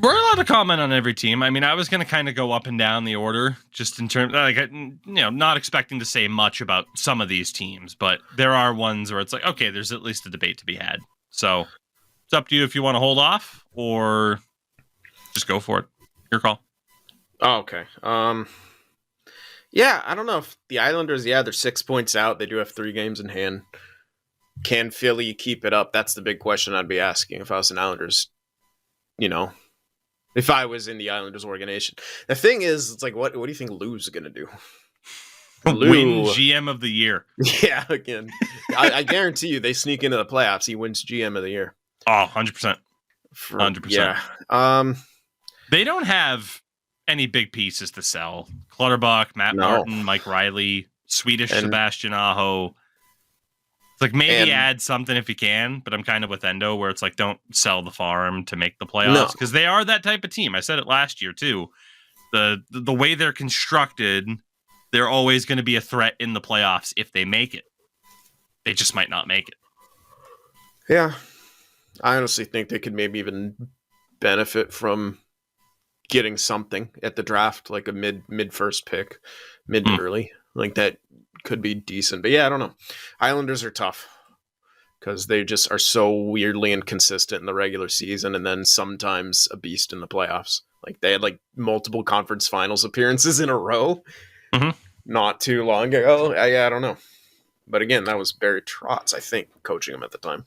We're allowed to comment on every team. I mean, I was going to kind of go up and down the order, just in terms, like, not expecting to say much about some of these teams, but there are ones where it's like, okay, there's at least a debate to be had. So it's up to you if you want to hold off or just go for it. Your call. Oh, okay. Yeah, I don't know if the Islanders, they're 6 points out. They do have 3 games in hand. Can Philly keep it up? That's the big question I'd be asking if I was an Islanders, if I was in the Islanders organization. The thing is, it's like, what do you think Lou's going to do? Win GM of the year. Yeah, again. I guarantee you they sneak into the playoffs. He wins GM of the year. Oh, 100%. 100%. Yeah. They don't have any big pieces to sell. Clutterbuck, Matt Martin, Mike Riley, Swedish Sebastian Aho. It's like, maybe add something if you can, but I'm kind of with Endo where it's like, don't sell the farm to make the playoffs, because they are that type of team. I said it last year too. The way they're constructed, they're always going to be a threat in the playoffs if they make it. They just might not make it. Yeah. I honestly think they could maybe even benefit from getting something at the draft, like a mid first pick, mid to early. Like, that could be decent. But yeah, I don't know. Islanders are tough because they just are so weirdly inconsistent in the regular season, and then sometimes a beast in the playoffs. Like, they had like multiple conference finals appearances in a row not too long ago. I don't know. But again, that was Barry Trotz, I think, coaching them at the time.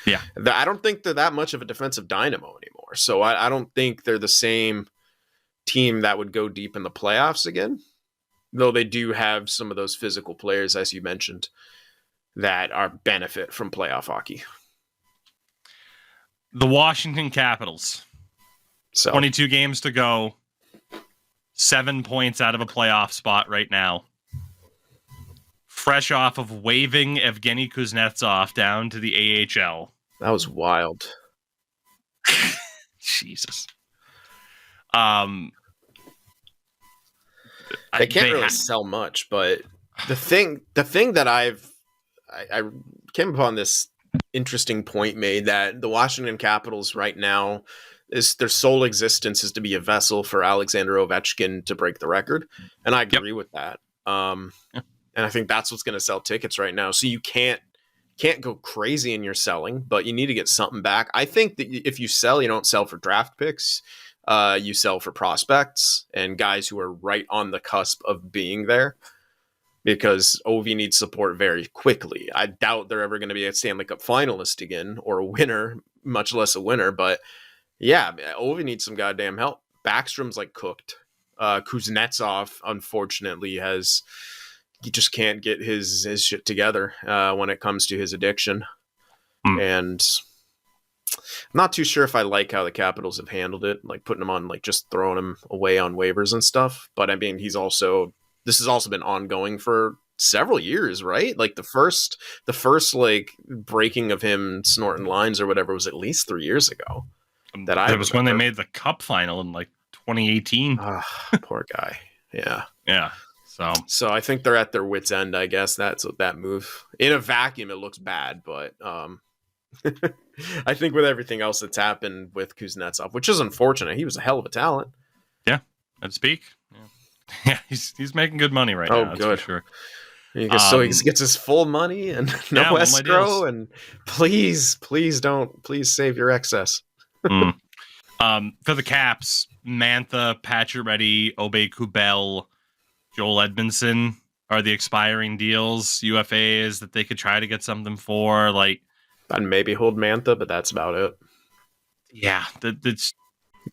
Yeah. I don't think they're that much of a defensive dynamo anymore. So I don't think they're the same team that would go deep in the playoffs again. Though they do have some of those physical players, as you mentioned, that are benefit from playoff hockey. The Washington Capitals. 22 games to go. 7 points out of a playoff spot right now. Fresh off of waving Evgeny Kuznetsov down to the AHL. That was wild. Jesus. They can't really sell much, but the thing that I came upon this interesting point made that the Washington Capitals right now is their sole existence is to be a vessel for Alexander Ovechkin to break the record, and I agree with that. And I think that's what's going to sell tickets right now. So you can't go crazy in your selling, but you need to get something back. I think that if you sell, you don't sell for draft picks. You sell for prospects and guys who are right on the cusp of being there, because Ovi needs support very quickly. I doubt they're ever going to be a Stanley Cup finalist again or a winner, much less a winner, but Yeah, Ovi needs some goddamn help. Backstrom's like cooked. Kuznetsov, unfortunately, he just can't get his shit together when it comes to his addiction. And I'm not too sure if I like how the Capitals have handled it, like putting him on, like just throwing him away on waivers and stuff. But I mean, this has also been ongoing for several years, right? Like the first like breaking of him snorting lines or whatever was at least 3 years ago. That was when they made the Cup final in like 2018. Poor guy. Yeah. Yeah. So I think they're at their wits' end, I guess. That's what that move. In a vacuum, it looks bad, but I think with everything else that's happened with Kuznetsov, which is unfortunate, he was a hell of a talent. Yeah, I'd speak. Yeah, he's making good money right now. That's good. For sure. So he gets his full money and no escrow. And please save your excess. For the Caps, Mantha, Pacioretty, Obey Kubel, Joel Edmondson are the expiring deals, UFAs that they could try to get something for. Like, I'd maybe hold Mantha, but that's about it. Yeah, that's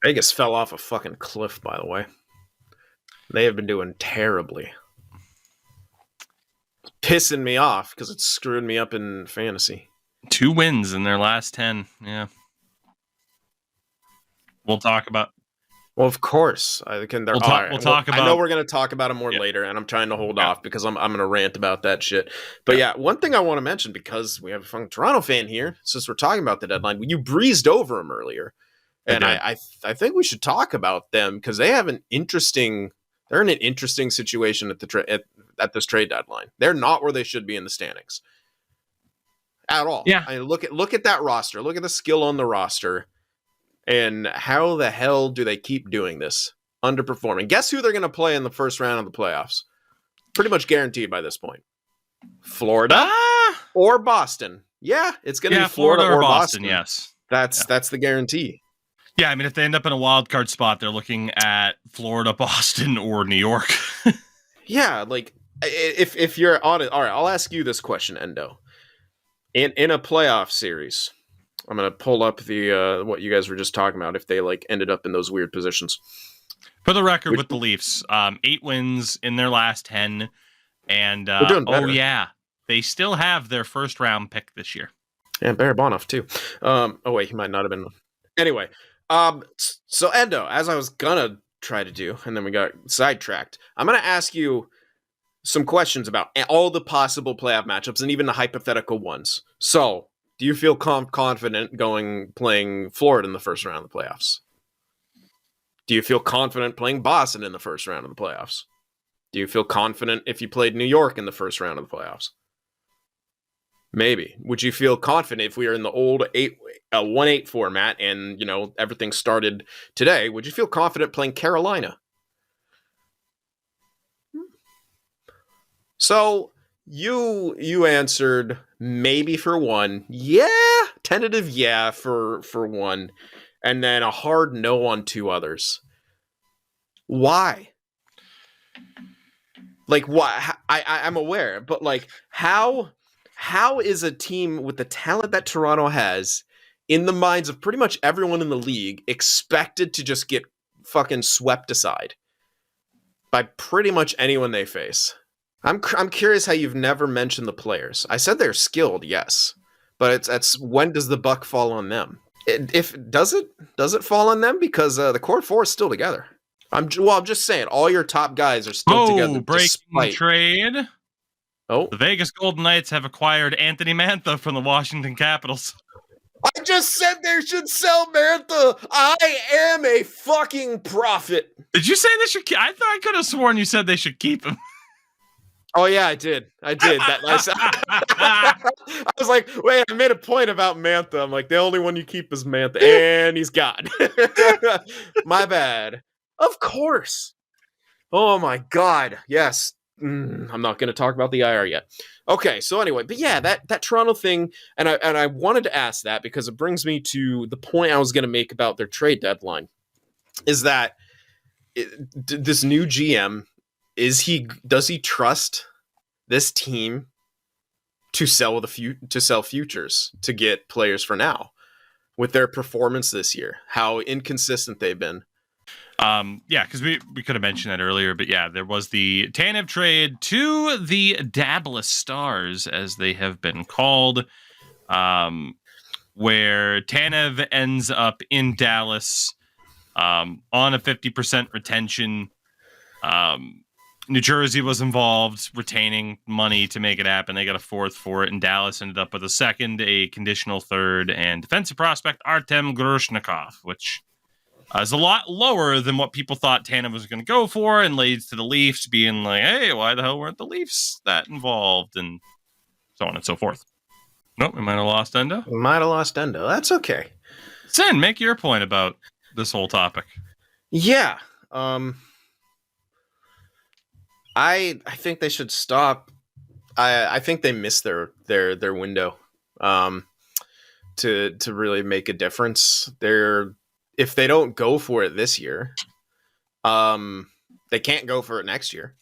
Vegas fell off a fucking cliff, by the way. They have been doing terribly. It's pissing me off because it's screwing me up in fantasy. 2 wins in their last 10. Yeah. We'll talk about. Well, of course. We'll talk about. I know we're going to talk about it more later, and I'm trying to hold off because I'm going to rant about that shit. But yeah, one thing I want to mention, because we have a fucking Toronto fan here, since we're talking about the deadline, you breezed over them earlier. And I think we should talk about them because they're in an interesting situation at this trade deadline. They're not where they should be in the standings at all. Yeah. I mean, look at that roster. Look at the skill on the roster. And how the hell do they keep doing this? Underperforming. Guess who they're going to play in the first round of the playoffs? Pretty much guaranteed by this point. Florida or Boston. Yeah, it's going to be Florida or Boston. Yes. That's the guarantee. Yeah, I mean, if they end up in a wild card spot, they're looking at Florida, Boston, or New York. Yeah, like if you're on it, all right. I'll ask you this question, Endo. In a playoff series, I'm gonna pull up the what you guys were just talking about. If they like ended up in those weird positions. For the record, with the Leafs, 8 wins in their last 10, and they still have their first round pick this year. And Barabanov too. Oh wait, he might not have been. Anyway. So Endo, as I was gonna try to do, and then we got sidetracked, I'm gonna ask you some questions about all the possible playoff matchups and even the hypothetical ones. So, do you feel confident playing Florida in the first round of the playoffs? Do you feel confident playing Boston in the first round of the playoffs? Do you feel confident if you played New York in the first round of the playoffs? Maybe. Would you feel confident if we were in the old 1-8 format and, everything started today? Would you feel confident playing Carolina? So you answered maybe for one. Yeah. Tentative yeah for one. And then a hard no on 2 others. Why? Like, why? I'm aware, but like, how is a team with the talent that Toronto has, in the minds of pretty much everyone in the league, expected to just get fucking swept aside by pretty much anyone they face? I'm curious how you've never mentioned the players. I said they're skilled, yes, but it's when does the buck fall on them? Does it fall on them because the core 4 is still together? I'm just saying all your top guys are still together. Breaking trade. Oh, the Vegas Golden Knights have acquired Anthony Mantha from the Washington Capitals. I just said they should sell Mantha. I am a fucking prophet. Did you say they should? I thought I could have sworn you said they should keep him. Oh yeah, I did. I was like, wait, I made a point about Mantha. I'm like, the only one you keep is Mantha, and he's gone. My bad. Of course. Oh my god. Yes. I'm not going to talk about the IR yet. Okay, so anyway, but yeah, that Toronto thing, and I wanted to ask that because it brings me to the point I was going to make about their trade deadline, is that this new GM, does he trust this team to sell futures to get players for now? with their performance this year, how inconsistent they've been. Yeah, because we could have mentioned that earlier, but yeah, there was the Tanev trade to the Dabless Stars, as they have been called, where Tanev ends up in Dallas on a 50% retention. New Jersey was involved, retaining money to make it happen. They got a fourth for it, and Dallas ended up with a second, a conditional third, and defensive prospect Artem Grushnikov, which is a lot lower than what people thought Tanev was going to go for, and leads to the Leafs being like, hey, why the hell weren't the Leafs that involved, and so on and so forth. Nope, we might have lost Endo. We might have lost Endo. That's okay. Sin, make your point about this whole topic. Yeah. I think they should stop. I think they missed their window to really make a difference. If they don't go for it this year, they can't go for it next year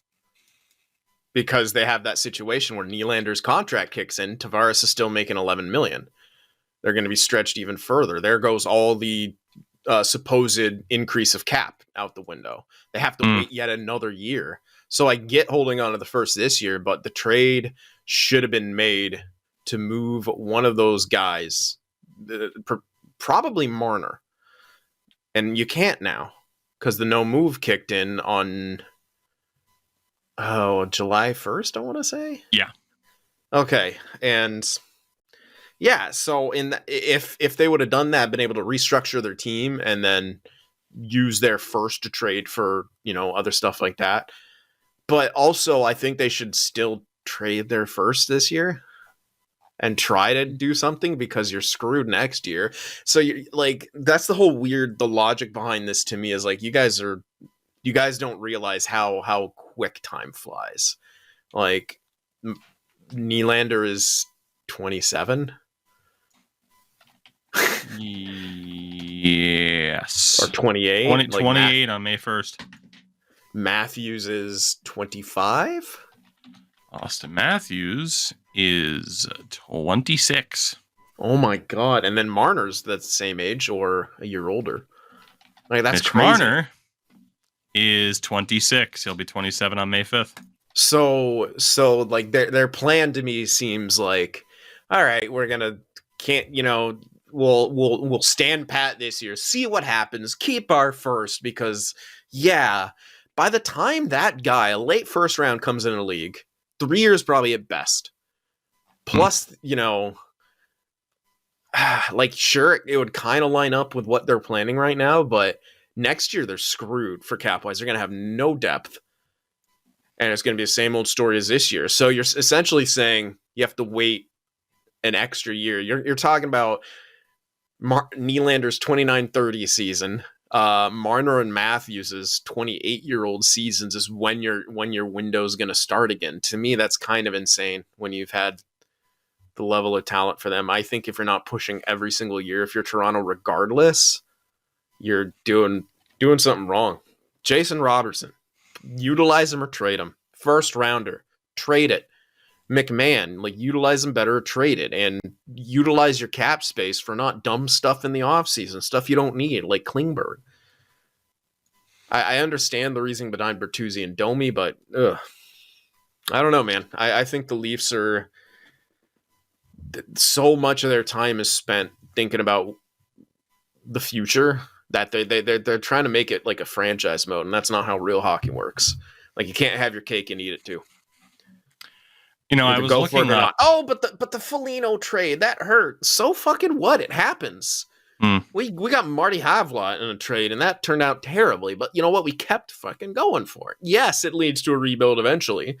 because they have that situation where Nylander's contract kicks in. Tavares is still making $11 million. They're going to be stretched even further. There goes all the supposed increase of cap out the window. They have to wait yet another year. So I get holding on to the first this year, but the trade should have been made to move one of those guys, probably Marner. And you can't now because the no move kicked in on July 1st, I want to say. Yeah. Okay. And yeah, so if they would have done that, been able to restructure their team and then use their first to trade for, other stuff like that. But also, I think they should still trade their first this year and try to do something because you're screwed next year. So you that's the whole the logic behind this to me is like, you guys don't realize how quick time flies. Like Nylander is 27. Yes. Or 28. 28 on May 1st. Matthews is 25. Austin Matthews is 26. Oh my god! And then Marner's the same age or a year older. Like that's Mitch crazy. Marner is 26. He'll be 27 on May 5th. So like their plan to me seems like, all right, we'll stand pat this year, see what happens, keep our first because by the time that guy, a late first round, comes in a league, 3 years probably at best. Plus, sure, it would kind of line up with what they're planning right now, but next year they're screwed for cap-wise. They're going to have no depth, and it's going to be the same old story as this year. So you're essentially saying you have to wait an extra year. You're talking about Nylander's 29-30 season. Marner and Matthews' 28-year-old seasons is when your window is going to start again. To me, that's kind of insane when you've had the level of talent for them. I think if you're not pushing every single year, if you're Toronto regardless, you're doing something wrong. Jason Robertson, utilize him or trade him. First rounder, trade it. McMahon, utilize him better or trade it, and utilize your cap space for not dumb stuff in the offseason, stuff you don't need, like Klingberg. I understand the reasoning behind Bertuzzi and Domi, but I don't know, man. I think the Leafs are so much of their time is spent thinking about the future that they're trying to make it like a franchise mode, and that's not how real hockey works. Like, you can't have your cake and eat it too. I was looking up. Oh, but the Foligno trade that hurt. So fucking what? It happens. We got Marty Havlat in a trade, and that turned out terribly. But you know what? We kept fucking going for it. Yes, it leads to a rebuild eventually.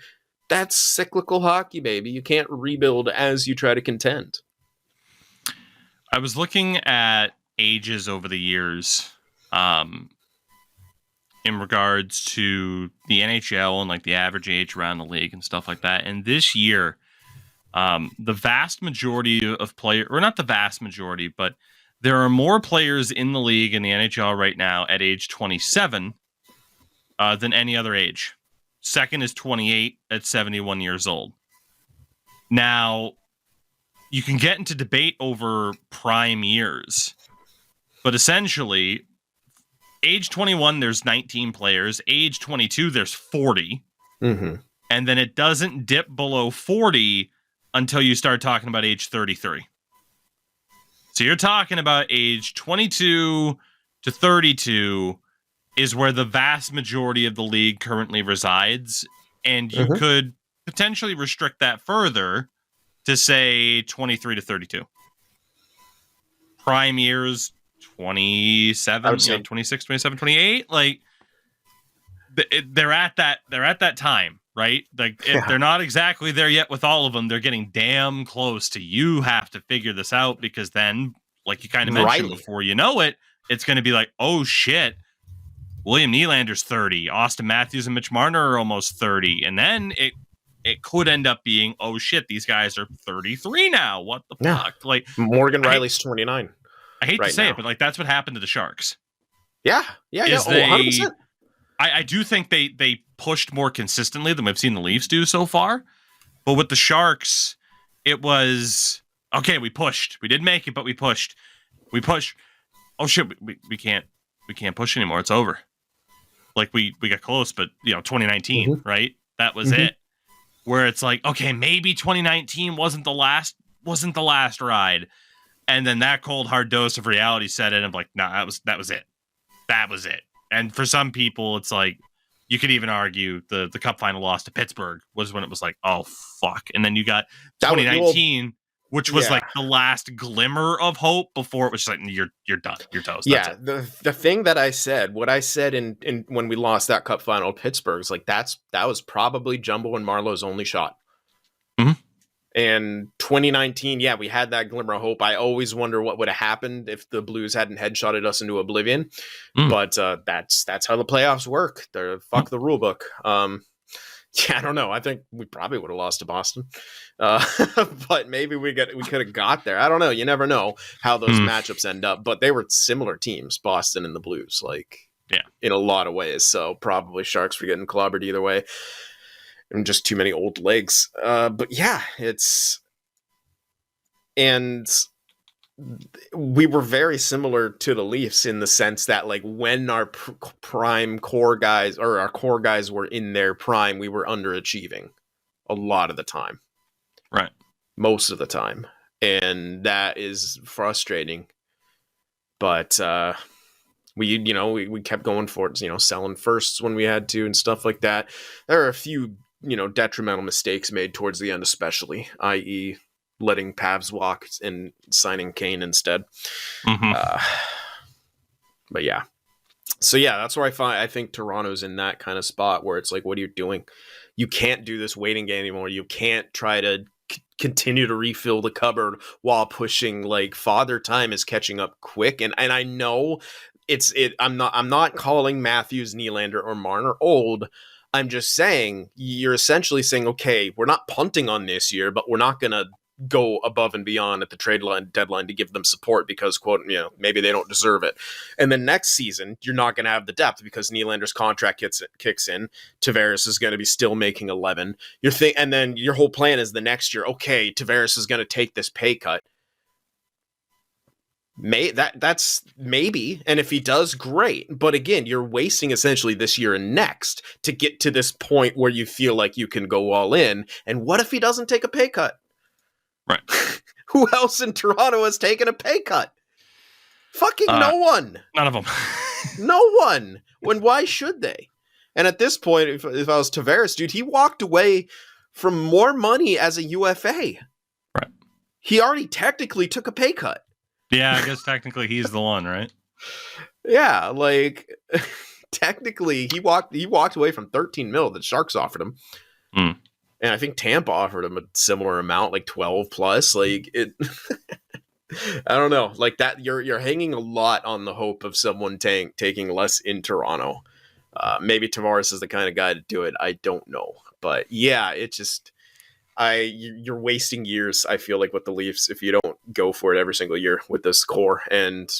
That's cyclical hockey, baby. You can't rebuild as you try to contend. I was looking at ages over the years, in regards to the NHL and the average age around the league and stuff like that. And this year, the vast majority of players, or not the vast majority, but there are more players in the league in the NHL right now at age 27 than any other age. Second is 28 at 71 years old. Now, you can get into debate over prime years. But essentially, age 21, there's 19 players. Age 22, there's 40. Mm-hmm. And then it doesn't dip below 40 until you start talking about age 33. So you're talking about age 22 to 32 is where the vast majority of the league currently resides. And you could potentially restrict that further to say 23 to 32. Prime years 27, 26, 27, 28. Like they're at that time, right? Like they're not exactly there yet with all of them. They're getting damn close to. You have to figure this out, because then, like you kind of mentioned, before you know it, it's going to be like, oh shit, William Nylander's 30, Austin Matthews and Mitch Marner are almost 30, and then it could end up being, oh shit, these guys are 33 now. What the fuck? Like Morgan Riley's 29. I hate to say it, but like that's what happened to the Sharks. Yeah. Oh, 100%. I do think they pushed more consistently than we've seen the Leafs do so far. But with the Sharks, it was, okay, we pushed. We didn't make it, but we pushed. We pushed. Oh shit, we can't push anymore. It's over. Like we got close, but 2019, right? That was it. Where it's like, okay, maybe 2019 wasn't the last ride. And then that cold hard dose of reality set in. I'm like, nah, that was it. That was it. And for some people, it's like, you could even argue the cup final loss to Pittsburgh was when it was like, oh fuck. And then you got 2019, which was like the last glimmer of hope before it was just like, you're done, you're toast. Yeah, the thing that I said, what I said in when we lost that cup final, Pittsburgh's like that was probably Jumbo and Marlowe's only shot. Mm-hmm. And 2019, we had that glimmer of hope. I always wonder what would have happened if the Blues hadn't headshotted us into oblivion. But that's how the playoffs work. They're fuck the rule book. I don't know. I think we probably would have lost to Boston, but maybe we could have got there. I don't know. You never know how those matchups end up. But they were similar teams, Boston and the Blues, in a lot of ways. So probably Sharks were getting clobbered either way. And just too many old legs. But yeah, and we were very similar to the Leafs in the sense that like when our prime core guys or our core guys were in their prime, we were underachieving a lot of the time. Right. Most of the time. And that is frustrating. But we kept going for it, selling firsts when we had to and stuff like that. There are a few detrimental mistakes made towards the end, especially, i.e. letting Pavs walk and signing Kane instead. But yeah. So yeah, that's where I think Toronto's in that kind of spot where it's like, what are you doing? You can't do this waiting game anymore. You can't try to continue to refill the cupboard while pushing, like, Father Time is catching up quick. And I know I'm not calling Matthews, Nylander, or Marner old. I'm just saying, you're essentially saying, okay, we're not punting on this year, but we're not going to go above and beyond at the trade deadline to give them support because, quote, maybe they don't deserve it. And then next season, you're not going to have the depth because Nylander's contract kicks in. Tavares is going to be still making 11. And then your whole plan is the next year, okay, Tavares is going to take this pay cut. That's maybe, and if he does, great. But again, you're wasting essentially this year and next to get to this point where you feel like you can go all in. And what if he doesn't take a pay cut? Right. Who else in Toronto has taken a pay cut? Fucking no one. None of them. No one. Why should they? And at this point, if I was Tavares, dude, he walked away from more money as a UFA. Right. He already technically took a pay cut. Yeah, I guess technically he's the one, right? Yeah, like technically he walked away from 13 mil that Sharks offered him. And I think Tampa offered him a similar amount, like 12 plus. Like it I don't know. Like that you're hanging a lot on the hope of someone taking less in Toronto. Maybe Tavares is the kind of guy to do it. I don't know. But yeah, it just you're wasting years, I feel like, with the Leafs if you don't go for it every single year with this core. And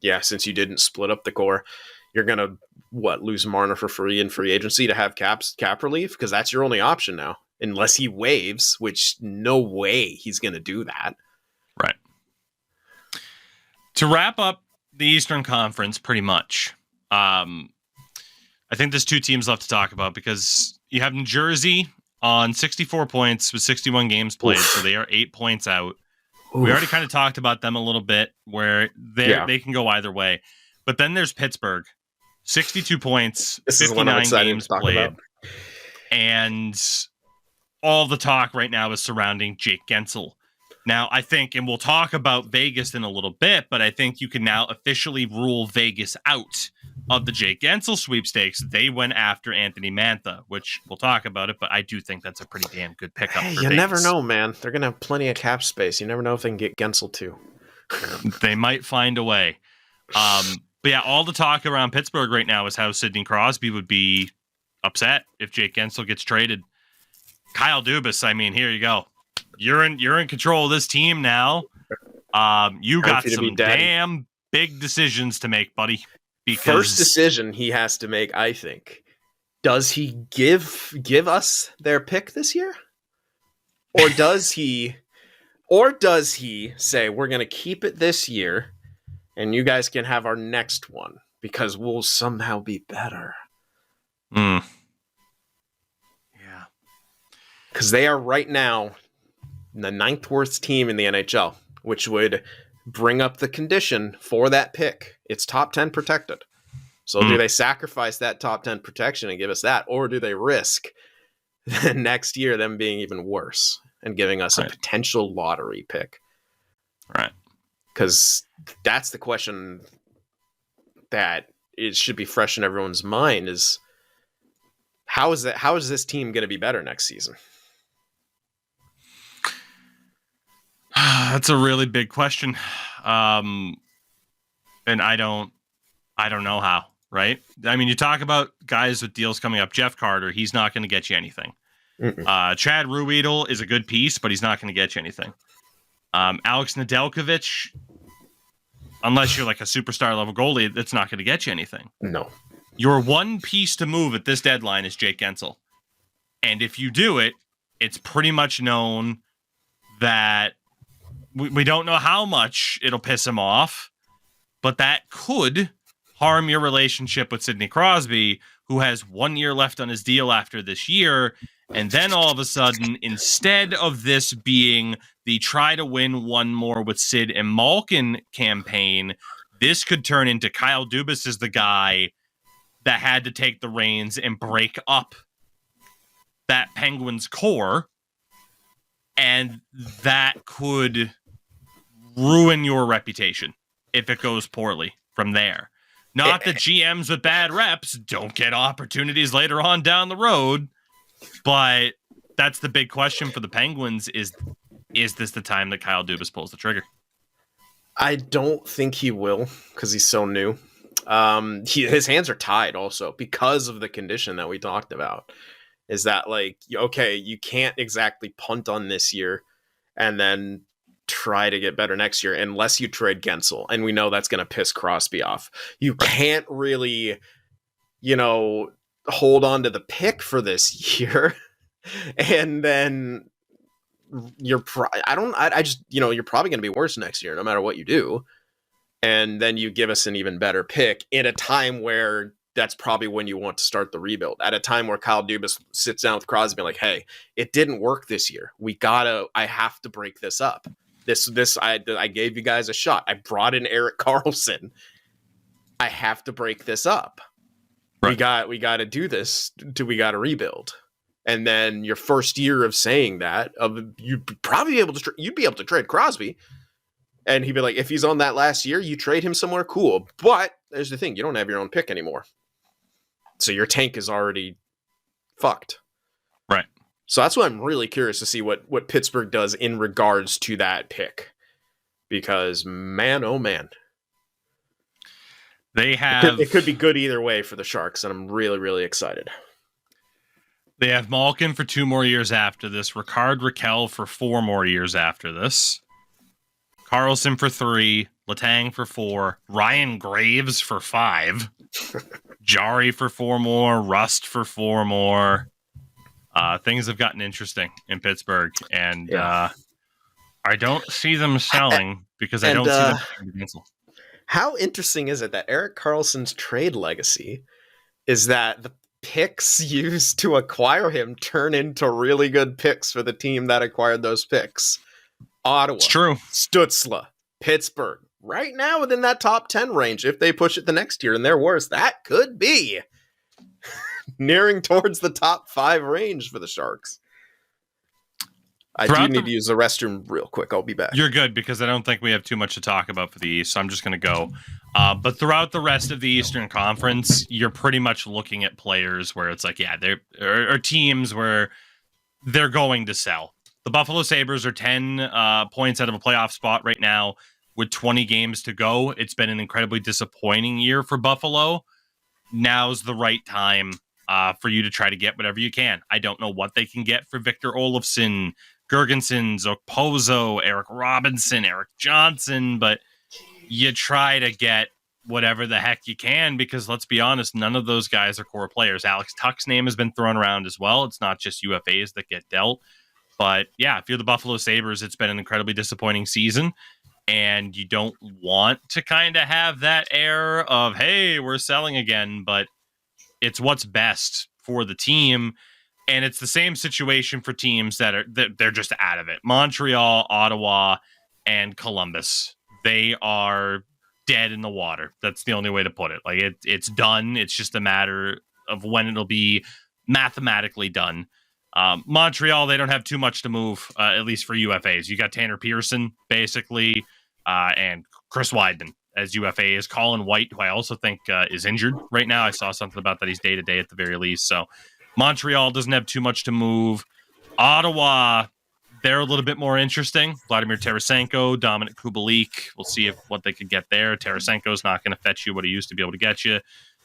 yeah, since you didn't split up the core, you're gonna lose Marner for free in free agency to have cap relief, because that's your only option now, unless he waives, which no way he's gonna do that. Right. To wrap up the Eastern Conference, pretty much. I think there's two teams left to talk about because you have New Jersey on 64 points with 61 games played, so they are 8 points out. We already kind of talked about them a little bit, where they can go either way. But then there's Pittsburgh, 62 points, This 59 is games played, and all the talk right now is surrounding Jake Gensel. Now, I think, and we'll talk about Vegas in a little bit, but I think you can now officially rule Vegas out of the Jake Gensel sweepstakes. They went after Anthony Mantha, which we'll talk about it, but I do think that's a pretty damn good pickup. Hey, for you Vegas. never know, man. They're going to have plenty of cap space. You never know if they can get Gensel too. They might find a way. But yeah, all the talk around Pittsburgh right now is how Sidney Crosby would be upset if Jake Gensel gets traded. Kyle Dubas, I mean, here you go. You're in control of this team now. You got some damn big decisions to make, buddy. Because first decision he has to make, I think, does he give us their pick this year? Or does he say we're going to keep it this year and you guys can have our next one because we'll somehow be better? Yeah. Because they are right now the 9th worst team in the NHL, which would bring up the condition for that pick. It's top 10 protected. So do they sacrifice that top 10 protection and give us that? Or do they risk next year them being even worse and giving us a potential lottery pick? Right. Because that's the question that it should be fresh in everyone's mind is how is this team going to be better next season? That's a really big question. And I don't know how, right? I mean, you talk about guys with deals coming up. Jeff Carter, he's not going to get you anything. Chad Ruhwedel is a good piece, but he's not going to get you anything. Alex Nedeljkovic, unless you're like a superstar level goalie, that's not going to get you anything. No. Your one piece to move at this deadline is Jake Gensel. And if you do it, it's pretty much known that we don't know how much it'll piss him off, but that could harm your relationship with Sidney Crosby, who has 1 year left on his deal after this year. And then all of a sudden, instead of this being the try to win one more with Sid and Malkin campaign, this could turn into Kyle Dubas is the guy that had to take the reins and break up that Penguins core. And that could ruin your reputation if it goes poorly from there. Not that GMs with bad reps don't get opportunities later on down the road, but that's the big question for the Penguins is this the time that Kyle Dubas pulls the trigger? I don't think he will because he's so new. His hands are tied also because of the condition that we talked about. Is that like, okay, you can't exactly punt on this year and then try to get better next year unless you trade Gensel. And we know that's going to piss Crosby off. You can't really, hold on to the pick for this year. And then you're probably going to be worse next year, no matter what you do. And then you give us an even better pick in a time where that's probably when you want to start the rebuild. At a time where Kyle Dubas sits down with Crosby like, hey, it didn't work this year. I have to break this up. I gave you guys a shot. I brought in Erik Karlsson. I have to break this up. Right. We got to do this. We got to rebuild. And then your first year of saying that, you'd be able to trade Crosby. And he'd be like, if he's on that last year, you trade him somewhere cool. But there's the thing, you don't have your own pick anymore. So your tank is already fucked. Right. So that's why I'm really curious to see what Pittsburgh does in regards to that pick. Because, man, oh man. It could be good either way for the Sharks, and I'm really, really excited. They have Malkin for 2 more years after this, Ricard Raquel for 4 more years after this, Karlsson for 3, Letang for 4, Ryan Graves for 5, Jari for 4 more, Rust for 4 more. Things have gotten interesting in Pittsburgh, and I don't see them selling because I don't see them cancel. How interesting is it that Erik Karlsson's trade legacy is that the picks used to acquire him turn into really good picks for the team that acquired those picks? Ottawa, It's true. Stützle, Pittsburgh, right now within that top 10 range. If they push it the next year and they're worse, that could be nearing towards the top 5 range for the Sharks. I do need to use the restroom real quick. I'll be back. You're good, because I don't think we have too much to talk about for the East, so I'm just going to go. But throughout the rest of the Eastern Conference, you're pretty much looking at players where it's like, yeah, they're teams where they're going to sell. The Buffalo Sabres are 10 points out of a playoff spot right now with 20 games to go. It's been an incredibly disappointing year for Buffalo. Now's the right time for you to try to get whatever you can. I don't know what they can get for Victor Olofsson, Gergensen, Okposo, Eric Robinson, Eric Johnson, but you try to get whatever the heck you can, because let's be honest, none of those guys are core players. Alex Tuch's name has been thrown around as well. It's not just UFAs that get dealt. But yeah, if you're the Buffalo Sabres, it's been an incredibly disappointing season, and you don't want to kind of have that air of, hey, we're selling again, but it's what's best for the team. And it's the same situation for teams they're just out of it. Montreal, Ottawa, and Columbus. They are dead in the water. That's the only way to put it. Like it's done. It's just a matter of when it'll be mathematically done. Montreal, they don't have too much to move, at least for UFAs. You got Tanner Pearson, basically, and Chris Weidman as UFAs. Colin White, who I also think is injured right now. I saw something about that. He's day-to-day at the very least. So Montreal doesn't have too much to move. Ottawa, they're a little bit more interesting. Vladimir Tarasenko, Dominic Kubalik. We'll see what they could get there. Tarasenko's not going to fetch you what he used to be able to get you.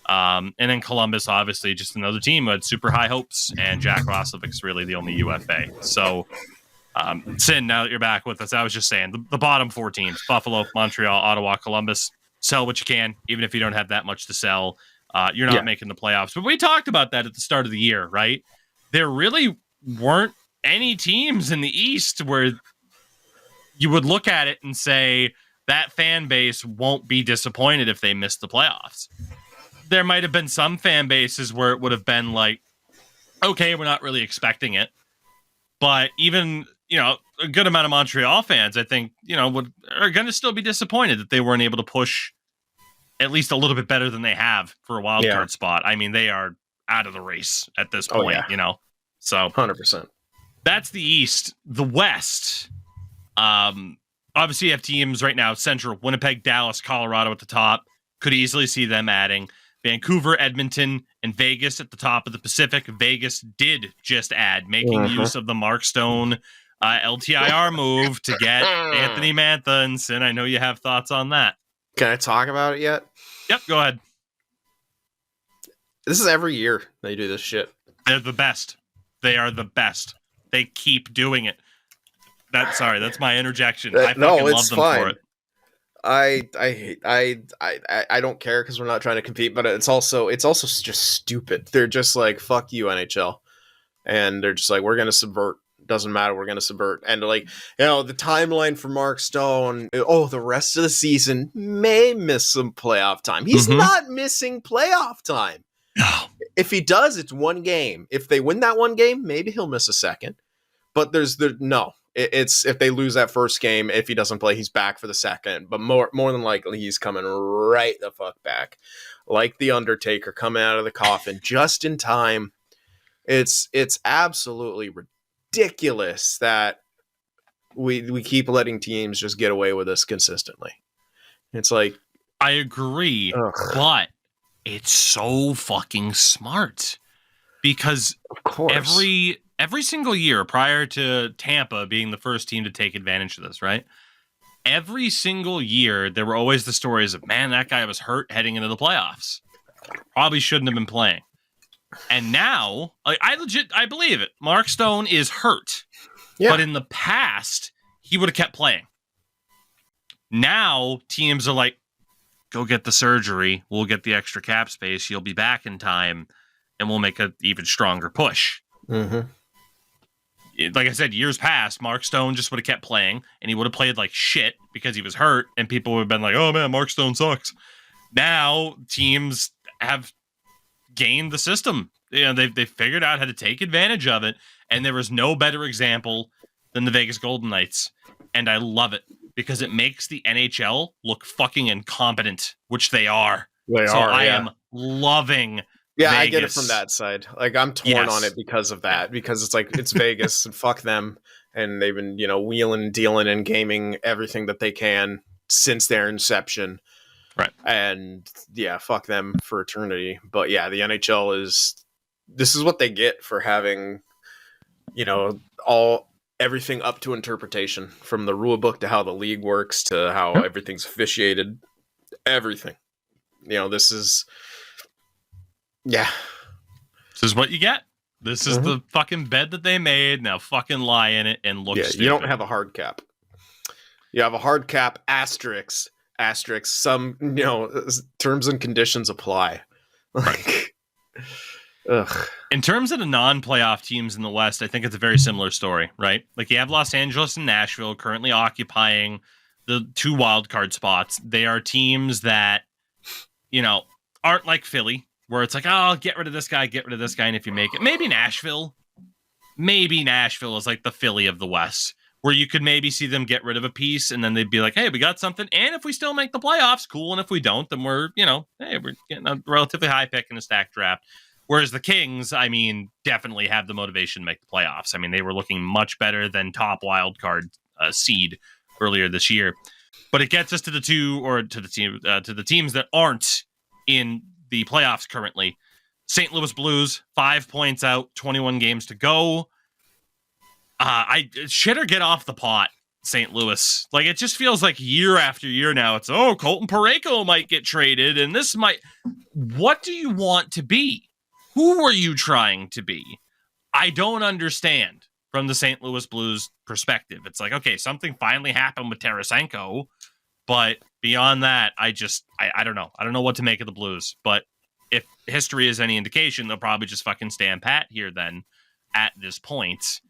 And then Columbus, obviously, just another team who had super high hopes, and Jack Roslovic's really the only UFA. So, Sin, now that you're back with us, I was just saying, the bottom 4 teams, Buffalo, Montreal, Ottawa, Columbus, sell what you can, even if you don't have that much to sell. You're not making the playoffs. But we talked about that at the start of the year, right? There really weren't any teams in the East where you would look at it and say that fan base won't be disappointed if they miss the playoffs. There might have been some fan bases where it would have been like, okay, we're not really expecting it. But even, a good amount of Montreal fans, I think, are going to still be disappointed that they weren't able to push at least a little bit better than they have for a wild card spot. I mean, they are out of the race at this point, So 100%. That's the East. The West, obviously you have teams right now, Central, Winnipeg, Dallas, Colorado at the top. Could easily see them adding. Vancouver, Edmonton, and Vegas at the top of the Pacific. Vegas did just add, making use of the Mark Stone LTIR move to get Anthony Mantha. And Sin, I know you have thoughts on that. Can I talk about it yet? Yep, go ahead. This is every year they do this shit. They're the best. They are the best. They keep doing it. That's my interjection. I fucking love them for it. I don't care because we're not trying to compete, but it's also just stupid. They're just like, fuck you, NHL, and they're just like, we're gonna subvert. Doesn't matter, we're gonna subvert. And like, the timeline for Mark Stone, the rest of the season may miss some playoff time. He's not missing playoff time. No. If he does, it's one game. If they win that one game, maybe he'll miss a second. But it's if they lose that first game, if he doesn't play, he's back for the second. But more than likely, he's coming right the fuck back, like the Undertaker coming out of the coffin just in time. It's absolutely ridiculous that we keep letting teams just get away with this consistently. It's like, I agree, but it's so fucking smart, because of course every single year prior to Tampa being the first team to take advantage of this, right? Every single year, there were always the stories of, man, that guy was hurt heading into the playoffs. Probably shouldn't have been playing. And now, I believe it. Mark Stone is hurt. Yeah. But in the past, he would have kept playing. Now, teams are like, go get the surgery. We'll get the extra cap space. You'll be back in time, and we'll make an even stronger push. Mm-hmm. like I said, years past, Mark Stone just would have kept playing, and he would have played like shit because he was hurt, and people would have been like, "Oh man, Mark Stone sucks." Now teams have gained the system. They figured out how to take advantage of it, and there was no better example than the Vegas Golden Knights, and I love it because it makes the NHL look fucking incompetent, which they are. I am loving. Yeah, Vegas. I get it from that side. Like, I'm torn on it because of that. Because it's like, it's Vegas and fuck them. And they've been, wheeling, dealing, and gaming everything that they can since their inception. Right. And yeah, fuck them for eternity. But yeah, the NHL this is what they get for having, everything up to interpretation, from the rule book to how the league works to how everything's officiated. Everything. This is. Yeah. This is what you get. This is the fucking bed that they made. Now fucking lie in it and look stupid. You don't have a hard cap. You have a hard cap, asterisk, some, terms and conditions apply. Like, ugh. In terms of the non-playoff teams in the West, I think it's a very similar story, right? Like, you have Los Angeles and Nashville currently occupying the 2 wildcard spots. They are teams that, aren't like Philly, where it's like, oh, get rid of this guy, and if you make it, maybe Nashville is like the Philly of the West, where you could maybe see them get rid of a piece, and then they'd be like, hey, we got something, and if we still make the playoffs, cool, and if we don't, then we're, hey, we're getting a relatively high pick in a stacked draft. Whereas the Kings, definitely have the motivation to make the playoffs. They were looking much better than top wild card seed earlier this year, but it gets us to the teams that aren't in the playoffs currently. St. Louis Blues, 5 points out, 21 games to go. Shit or get off the pot, St. Louis. Like, it just feels like year after year now. It's, Colton Parayko might get traded, and this might. What do you want to be? Who are you trying to be? I don't understand from the St. Louis Blues perspective. It's like, okay, something finally happened with Tarasenko, but beyond that, I don't know. I don't know what to make of the Blues, but if history is any indication, they'll probably just fucking stand pat here then at this point,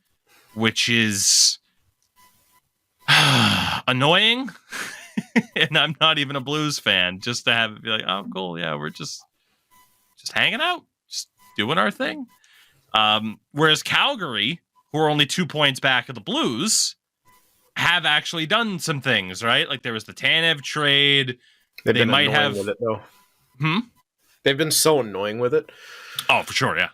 which is annoying. And I'm not even a Blues fan, just to have it be like, oh, cool. Yeah, we're just hanging out, just doing our thing. Whereas Calgary, who are only 2 points back of the Blues, have actually done some things, right? Like, there was the Tanev trade. They might have with it, though. They've been so annoying with it. Oh, for sure, yeah.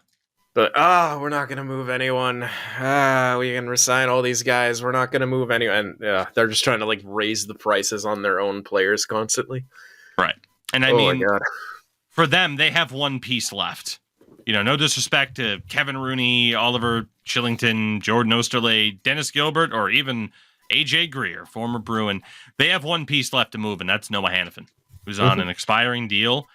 But we're not going to move anyone. We can resign all these guys. We're not going to move anyone. And they're just trying to like raise the prices on their own players constantly. Right. And for them, they have one piece left. No disrespect to Kevin Rooney, Oliver Chillington, Jordan Osterley, Dennis Gilbert, or even AJ Greer, former Bruin. They have one piece left to move, and that's Noah Hannafin, who's on an expiring deal.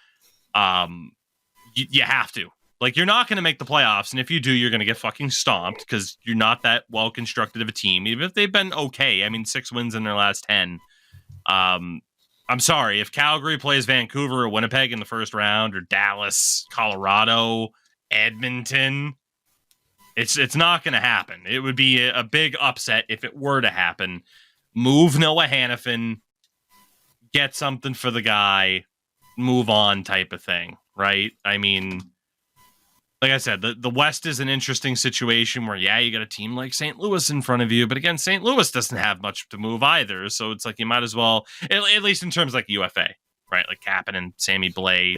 You have to. Like, you're not going to make the playoffs, and if you do, you're going to get fucking stomped because you're not that well-constructed of a team, even if they've been okay. 6 wins in their last 10. I'm sorry, if Calgary plays Vancouver or Winnipeg in the first round, or Dallas, Colorado, Edmonton, it's not going to happen. It would be a big upset if it were to happen. Move Noah Hannafin, get something for the guy, move on type of thing, right? Like I said, the West is an interesting situation where, you got a team like St. Louis in front of you, but again, St. Louis doesn't have much to move either, so it's like you might as well, at least in terms of like UFA, right? Like Kapanen, Sammy Blais,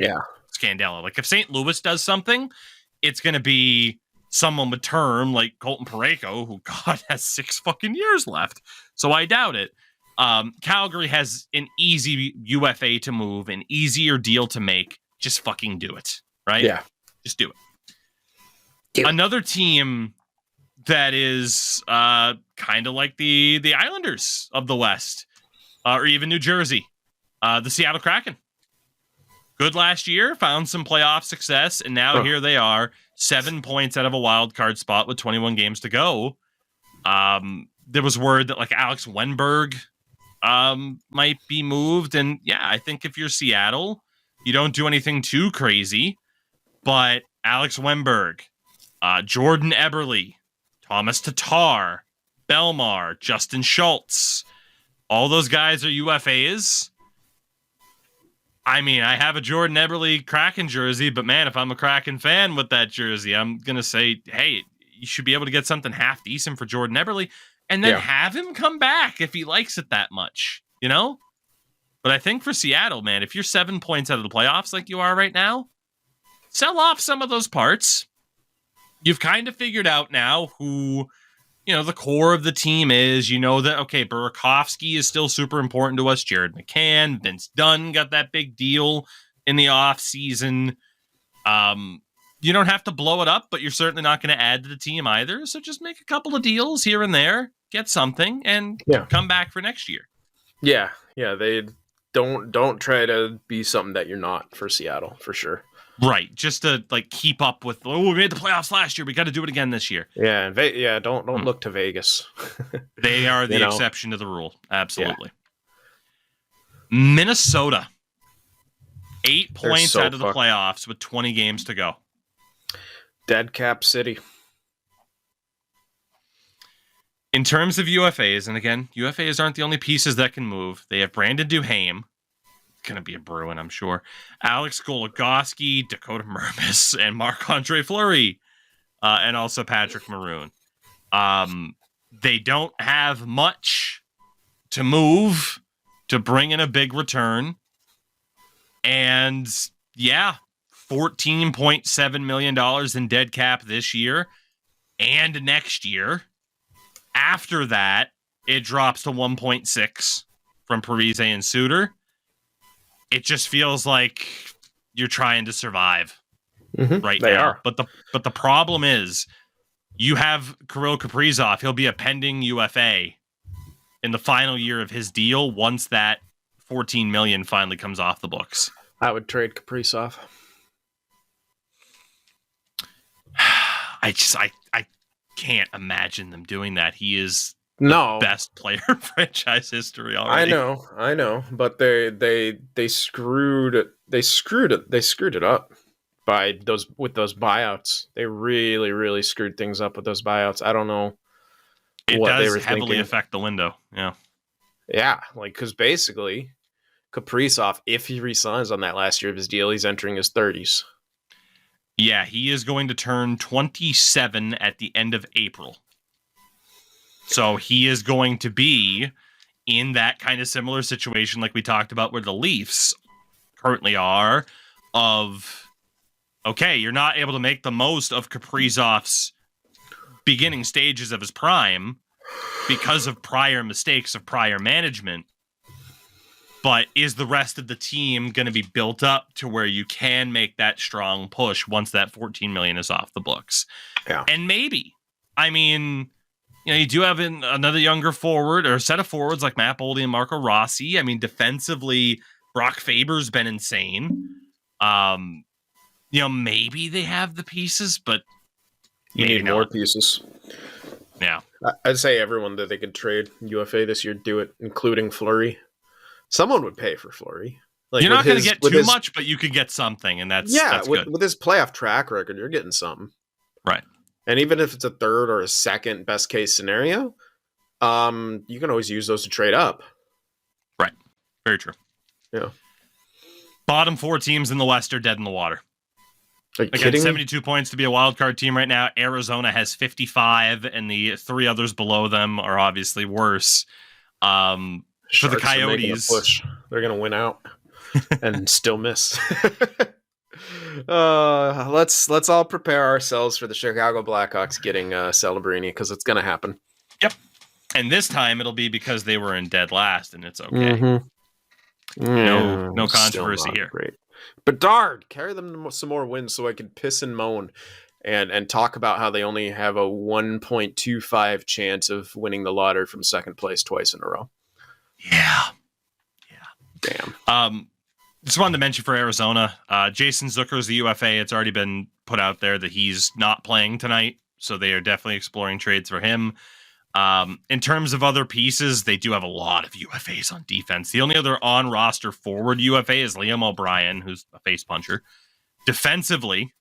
Scandella. Like, if St. Louis does something, it's going to be someone with term like Colton Parayko, who, God, has 6 fucking years left, so I doubt it. Calgary has an easy UFA to move, an easier deal to make. Just fucking do it, right? Yeah. Just do it. Another team that is kind of like the Islanders of the West, or even New Jersey, the Seattle Kraken. Good last year, found some playoff success, and now here they are, 7 points out of a wild card spot with 21 games to go. There was word that like Alex Wenberg might be moved, and I think if you're Seattle, you don't do anything too crazy, but Alex Wenberg, Jordan Eberle, Thomas Tatar, Belmar, Justin Schultz. All those guys are UFAs. I mean, I have a Jordan Eberle Kraken jersey, but man, if I'm a Kraken fan with that jersey, I'm going to say, hey, you should be able to get something half decent for Jordan Eberle and then have him come back if he likes it that much, you know? But I think for Seattle, man, if you're 7 points out of the playoffs like you are right now, sell off some of those parts. You've kind of figured out now who, the core of the team is. You know that, okay, Burakovsky is still super important to us. Jared McCann, Vince Dunn got that big deal in the offseason. You don't have to blow it up, but you're certainly not going to add to the team either. So just make a couple of deals here and there, get something, and come back for next year. Yeah, they don't try to be something that you're not for Seattle, for sure. Right, just to keep up with. We made the playoffs last year. We got to do it again this year. Yeah, and don't look to Vegas. They are the exception to the rule. Absolutely. Yeah. Minnesota, 8 points out of the playoffs with 20 games to go. Dead cap city. In terms of UFAs, and again, UFAs aren't the only pieces that can move. They have Brandon Duhaime. Going to be a Bruin, I'm sure. Alex Goligoski, Dakota Mermis, and Marc-Andre Fleury, and also Patrick Maroon. They don't have much to move to bring in a big return. And $14.7 million in dead cap this year and next year. After that, it drops to 1.6 from Parise and Suter. It just feels like you're trying to survive right now. Are. But the problem is you have Kirill Kaprizov. He'll be a pending UFA in the final year of his deal once that $14 million finally comes off the books. I would trade Kaprizov. I can't imagine them doing that. He is the best player in franchise history already. I know, but they screwed it up with those buyouts. They really, really screwed things up with those buyouts. I don't know. It does heavily affect the window. Yeah, because basically Kaprizov, if he resigns on that last year of his deal, he's entering his 30s. Yeah, he is going to turn 27 at the end of April. So he is going to be in that kind of similar situation like we talked about where the Leafs currently are of, okay, you're not able to make the most of Kaprizov's beginning stages of his prime because of prior mistakes of prior management. But is the rest of the team going to be built up to where you can make that strong push once that $14 million is off the books? Yeah. And maybe, I mean, you do have another younger forward or a set of forwards like Matt Boldy and Marco Rossi. I mean, defensively, Brock Faber's been insane. Maybe they have the pieces, but you need more pieces. Yeah. I'd say everyone that they could trade UFA this year, do it, including Fleury. Someone would pay for Fleury. You're not going to get too much, but you could get something, and that's good. With his playoff track record, you're getting something. Right. And even if it's a third or a second best case scenario, you can always use those to trade up. Right. Very true. Yeah. Bottom 4 teams in the West are dead in the water. Again, 72 points to be a wild card team right now. Arizona has 55, and the 3 others below them are obviously worse. For the Coyotes, they're going to win out and still miss. Let's all prepare ourselves for the Chicago Blackhawks getting Celebrini, because it's going to happen. Yep. And this time it'll be because they were in dead last, and it's okay. Mm-hmm. No controversy here. Great. Bedard, carry them some more wins so I can piss and moan and talk about how they only have a 1.25 chance of winning the lottery from second place twice in a row. Yeah. Damn. Just wanted to mention for Arizona, Jason Zucker's the UFA. It's already been put out there that he's not playing tonight, so they are definitely exploring trades for him. In terms of other pieces, they do have a lot of UFAs on defense. The only other on-roster forward UFA is Liam O'Brien, who's a face puncher. Defensively,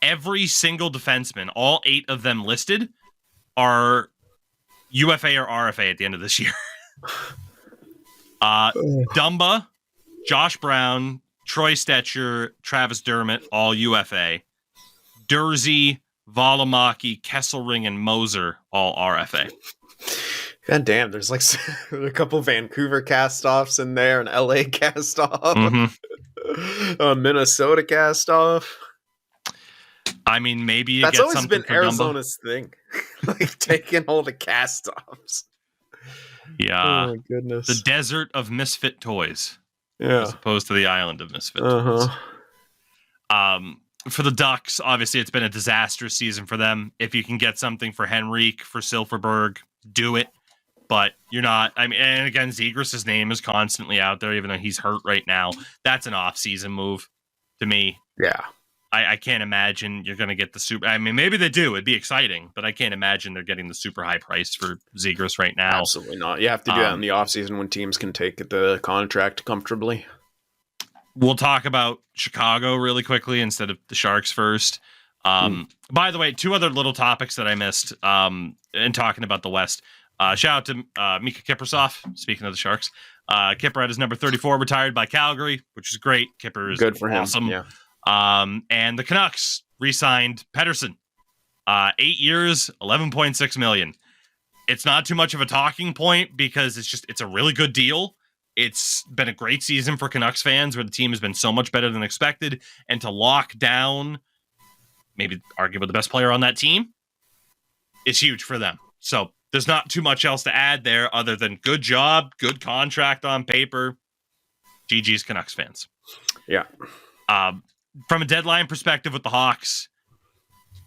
every single defenseman, all 8 of them listed, are UFA or RFA at the end of this year. Dumba, Josh Brown, Troy Stetcher, Travis Dermott, all UFA. Dursey, Valimaki, Kesselring, and Moser, all RFA. God damn, there's like a couple Vancouver cast-offs in there, an LA cast-off, a Minnesota cast-off. I mean, maybe you That's get always something been for Arizona's thing, like taking all the cast-offs. Yeah. Oh my goodness. The desert of misfit toys. Yeah. As opposed to the island of misfit toys. For the Ducks, obviously it's been a disastrous season for them. If you can get something for Henrique, for Silverberg, do it. But you're not. I mean, and again, Zegras' name is constantly out there, even though he's hurt right now. That's an off-season move to me. Yeah. I can't imagine you're going to get the super. I mean, maybe they do. It'd be exciting, but I can't imagine they're getting the super high price for Zegras right now. Absolutely not. You have to do that in the offseason when teams can take the contract comfortably. We'll talk about Chicago really quickly instead of the Sharks first. By the way, two other little topics that I missed in talking about the West. Shout out to Mika Kiprasov, speaking of the Sharks. Kipper at his number 34 retired by Calgary, which is great. Kipper is good for awesome. him. Yeah. And the Canucks re-signed Pettersson. 8 years, $11.6 million. It's not too much of a talking point because it's a really good deal. It's been a great season for Canucks fans where the team has been so much better than expected. And to lock down maybe arguably the best player on that team is huge for them. So there's not too much else to add there other than good job, good contract on paper. GG's Canucks fans. Yeah. From a deadline perspective with the Hawks,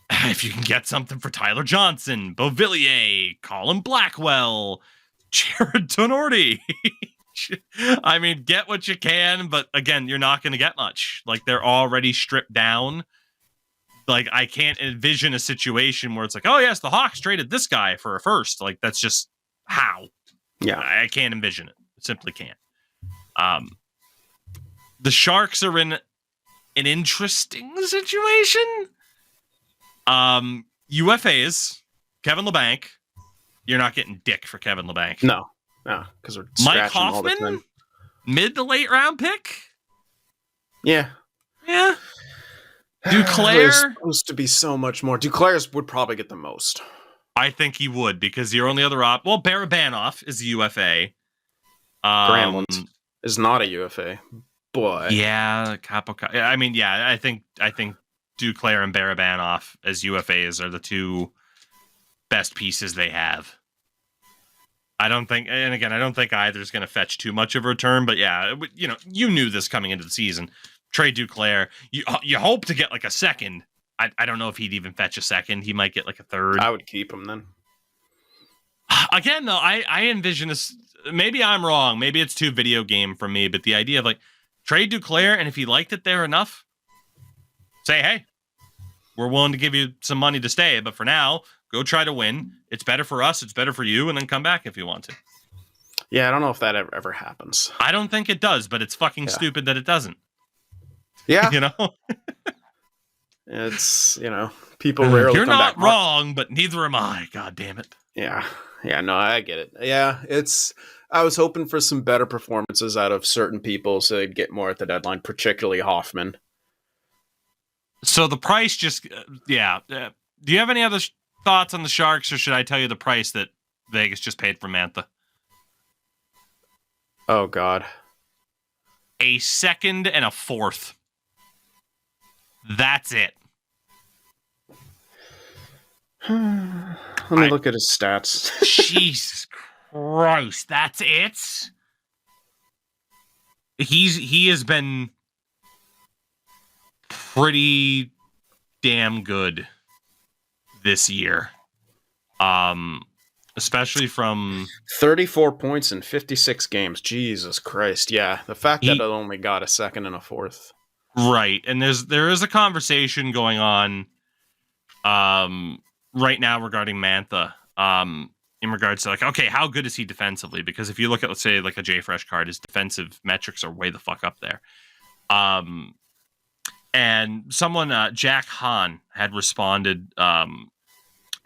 if you can get something for Tyler Johnson, Beauvillier, Colin Blackwell, Jared Tenorti, I mean, get what you can, but again, you're not going to get much. Like, they're already stripped down. Like, I can't envision a situation where it's like, oh, yes, the Hawks traded this guy for a first. Like, that's just how. Yeah. I can't envision it. Simply can't. The Sharks are in an interesting situation. UFAs, Kevin LeBanc. You're not getting dick for Kevin LeBanc. No, because we're Mike scratching all the Hoffman, time. mid to late round pick. Yeah. Duclair, There's supposed to be so much more. Duclair would probably get the most. I think he would because your only other well, Barabanov is a UFA. Gramlins is not a UFA. Boy. Yeah, I mean, yeah, I think Duclair and Barabanov as UFAs are the two best pieces they have. I don't think either is going to fetch too much of a return, but yeah, you knew this coming into the season. Trade Duclair, you hope to get like a second. I don't know if he'd even fetch a second. He might get like a third. I would keep him then. Again, though, I envision this. Maybe I'm wrong. Maybe it's too video game for me, but the idea of like trade Duclair, and if he liked it there enough, say, hey, we're willing to give you some money to stay, but for now, go try to win. It's better for us. It's better for you, and then come back if you want to. Yeah, I don't know if that ever happens. I don't think it does, but it's fucking stupid that it doesn't. Yeah. It's, people rarely You're come not back. wrong, but neither am I. God damn it. Yeah. Yeah, no, I get it. Yeah, I was hoping for some better performances out of certain people so they'd get more at the deadline, particularly Hoffman. So the price just, do you have any other thoughts on the Sharks, or should I tell you the price that Vegas just paid for Mantha? Oh, God. A second and a fourth. That's it. Let me look at his stats. Jesus Christ, that's it? He has been pretty damn good this year. Especially from 34 points in 56 games. Jesus Christ. Yeah. The fact that it only got a second and a fourth. Right. And there is a conversation going on right now regarding Mantha. In regards to like, okay, how good is he defensively? Because if you look at, let's say, like a JFresh card, his defensive metrics are way the fuck up there. And someone, Jack Hahn, had responded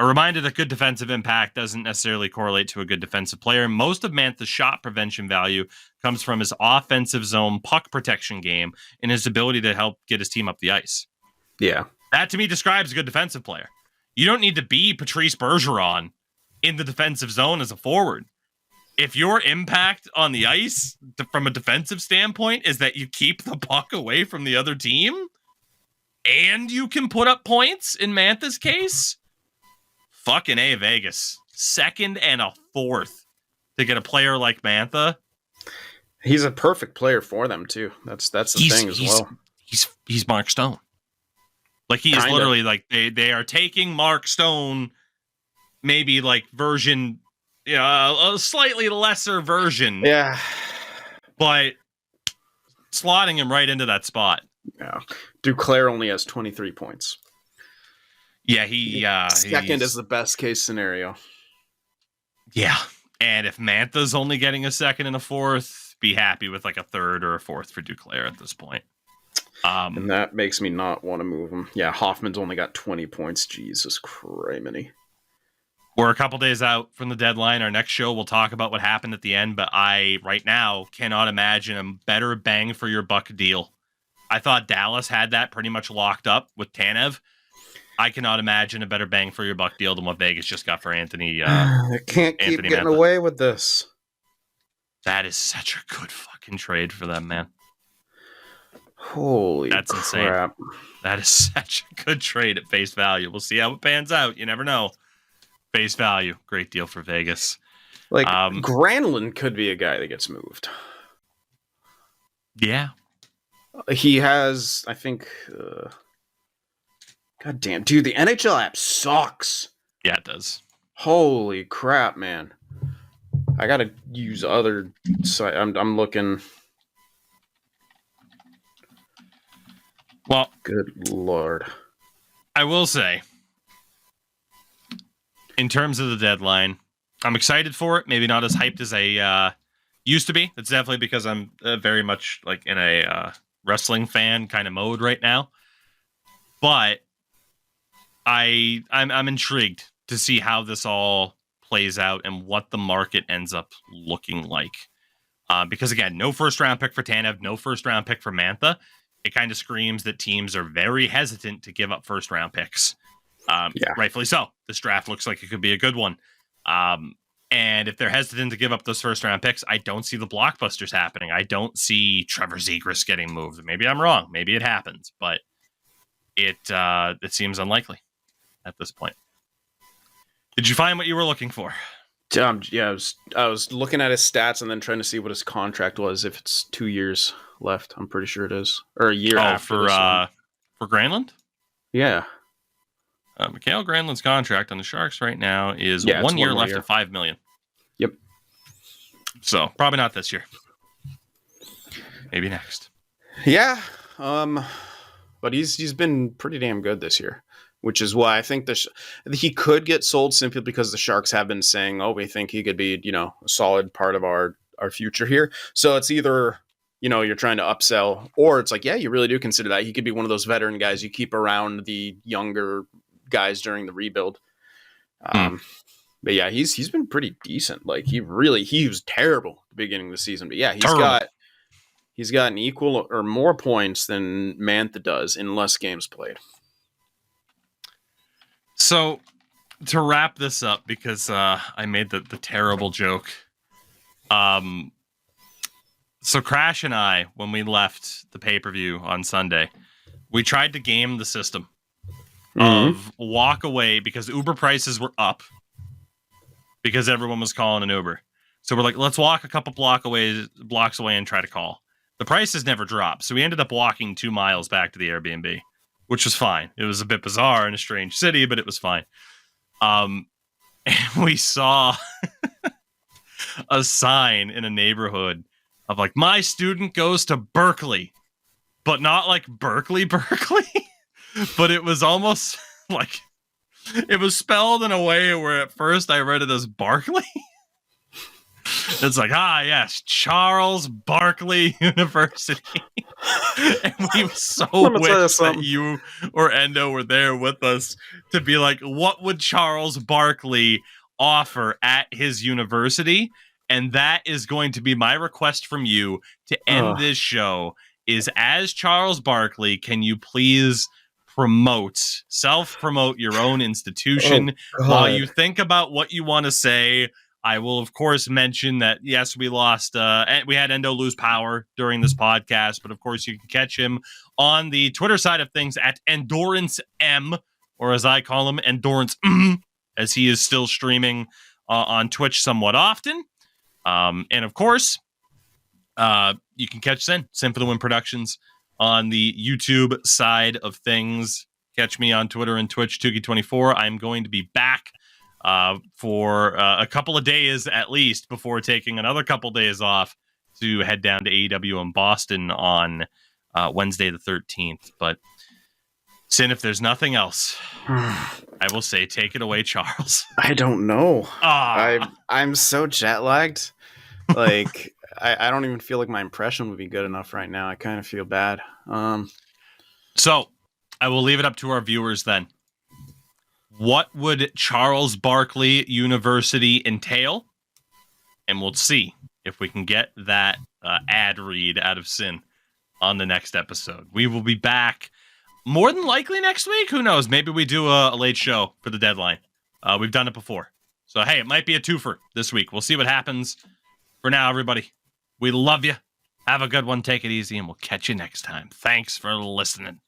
A reminder that good defensive impact doesn't necessarily correlate to a good defensive player. Most of Mantha's shot prevention value comes from his offensive zone puck protection game and his ability to help get his team up the ice. Yeah. That, to me, describes a good defensive player. You don't need to be Patrice Bergeron in the defensive zone as a forward. If your impact on the ice from a defensive standpoint is that you keep the puck away from the other team and you can put up points in Mantha's case, fucking A, Vegas. 2nd and a 4th to get a player like Mantha. He's a perfect player for them too. That's the thing as well. He's Mark Stone. Like he is literally like they are taking Mark Stone, maybe like version, a slightly lesser version. Yeah. But slotting him right into that spot. Yeah. Duclair only has 23 points. Yeah, he second is the best case scenario. Yeah. And if Mantha's only getting a 2nd and a 4th, be happy with like a 3rd or a 4th for Duclair at this point. And that makes me not want to move him. Yeah, Hoffman's only got 20 points. Jesus criminy. We're a couple days out from the deadline. Our next show, we'll talk about what happened at the end, but I, right now, cannot imagine a better bang for your buck deal. I thought Dallas had that pretty much locked up with Tanev. I cannot imagine a better bang for your buck deal than what Vegas just got for Anthony. I can't keep Anthony getting Mantha. away with this. That is such a good fucking trade for them, man. Holy That's crap. insane. That is such a good trade at face value. We'll see how it pans out. You never know. Face value. Great deal for Vegas. Like, Granlund could be a guy that gets moved. Yeah. He has, I think... God damn. Dude, the NHL app sucks. Yeah, it does. Holy crap, man. I gotta use other... I'm looking... Well, good lord. I will say, in terms of the deadline, I'm excited for it. Maybe not as hyped as I used to be. That's definitely because I'm very much like in a wrestling fan kind of mode right now. But I'm intrigued to see how this all plays out and what the market ends up looking like. Because again, no first round pick for Tanev, no first round pick for Mantha. It kind of screams that teams are very hesitant to give up first round picks. Rightfully so. This draft looks like it could be a good one. And if they're hesitant to give up those first round picks, I don't see the blockbusters happening. I don't see Trevor Zegras getting moved. Maybe I'm wrong. Maybe it happens, but it seems unlikely at this point. Did you find what you were looking for? Yeah, I was looking at his stats and then trying to see what his contract was. If it's 2 years left, I'm pretty sure it is, or a year after. For Granlund? Yeah. Mikhail Granlund's contract on the Sharks right now is 1 year left at $5 million. Yep. So probably not this year. Maybe next. Yeah. But he's been pretty damn good this year, which is why I think he could get sold simply because the Sharks have been saying, "Oh, we think he could be, a solid part of our future here." So it's either, you're trying to upsell, or it's like, yeah, you really do consider that he could be one of those veteran guys you keep around the younger guys during the rebuild. But yeah, he's been pretty decent. Like he was terrible at the beginning of the season, but yeah, he's got an equal or more points than Mantha does in less games played. So to wrap this up, because I made the terrible joke. So Crash and I, when we left the pay-per-view on Sunday, we tried to game the system of walk away because Uber prices were up because everyone was calling an Uber. So we're like, let's walk a couple blocks away and try to call. The prices never dropped. So we ended up walking 2 miles back to the Airbnb, which was fine. It was a bit bizarre in a strange city, but it was fine. And we saw a sign in a neighborhood of like, my student goes to Berkeley, but not like Berkeley, but it was almost like it was spelled in a way where at first I read it as Barkley. It's like, yes, Charles Barkley University. And we so wish that you or Endo were there with us to be like, what would Charles Barkley offer at his university? And that is going to be my request from you to end this show is, as Charles Barkley, can you please self-promote your own institution while you think about what you want to say. I will, of course, mention that, yes, we lost, we had Endo lose power during this podcast, but of course you can catch him on the Twitter side of things at Endurance M, or as I call him, Endurance M, as he is still streaming on Twitch somewhat often. And of course, you can catch Sin for the Win Productions on the YouTube side of things. Catch me on Twitter and Twitch, Tougie24. I'm going to be back for a couple of days at least before taking another couple days off to head down to AEW in Boston on Wednesday the 13th. But Sin, if there's nothing else, I will say take it away, Charles. I don't know. I'm so jet lagged. Like, I don't even feel like my impression would be good enough right now. I kind of feel bad. So I will leave it up to our viewers then. What would Charles Barkley University entail? And we'll see if we can get that ad read out of Sin on the next episode. We will be back more than likely next week. Who knows? Maybe we do a late show for the deadline. We've done it before. So, hey, it might be a twofer this week. We'll see what happens. For now, everybody, we love you. Have a good one. Take it easy, and we'll catch you next time. Thanks for listening.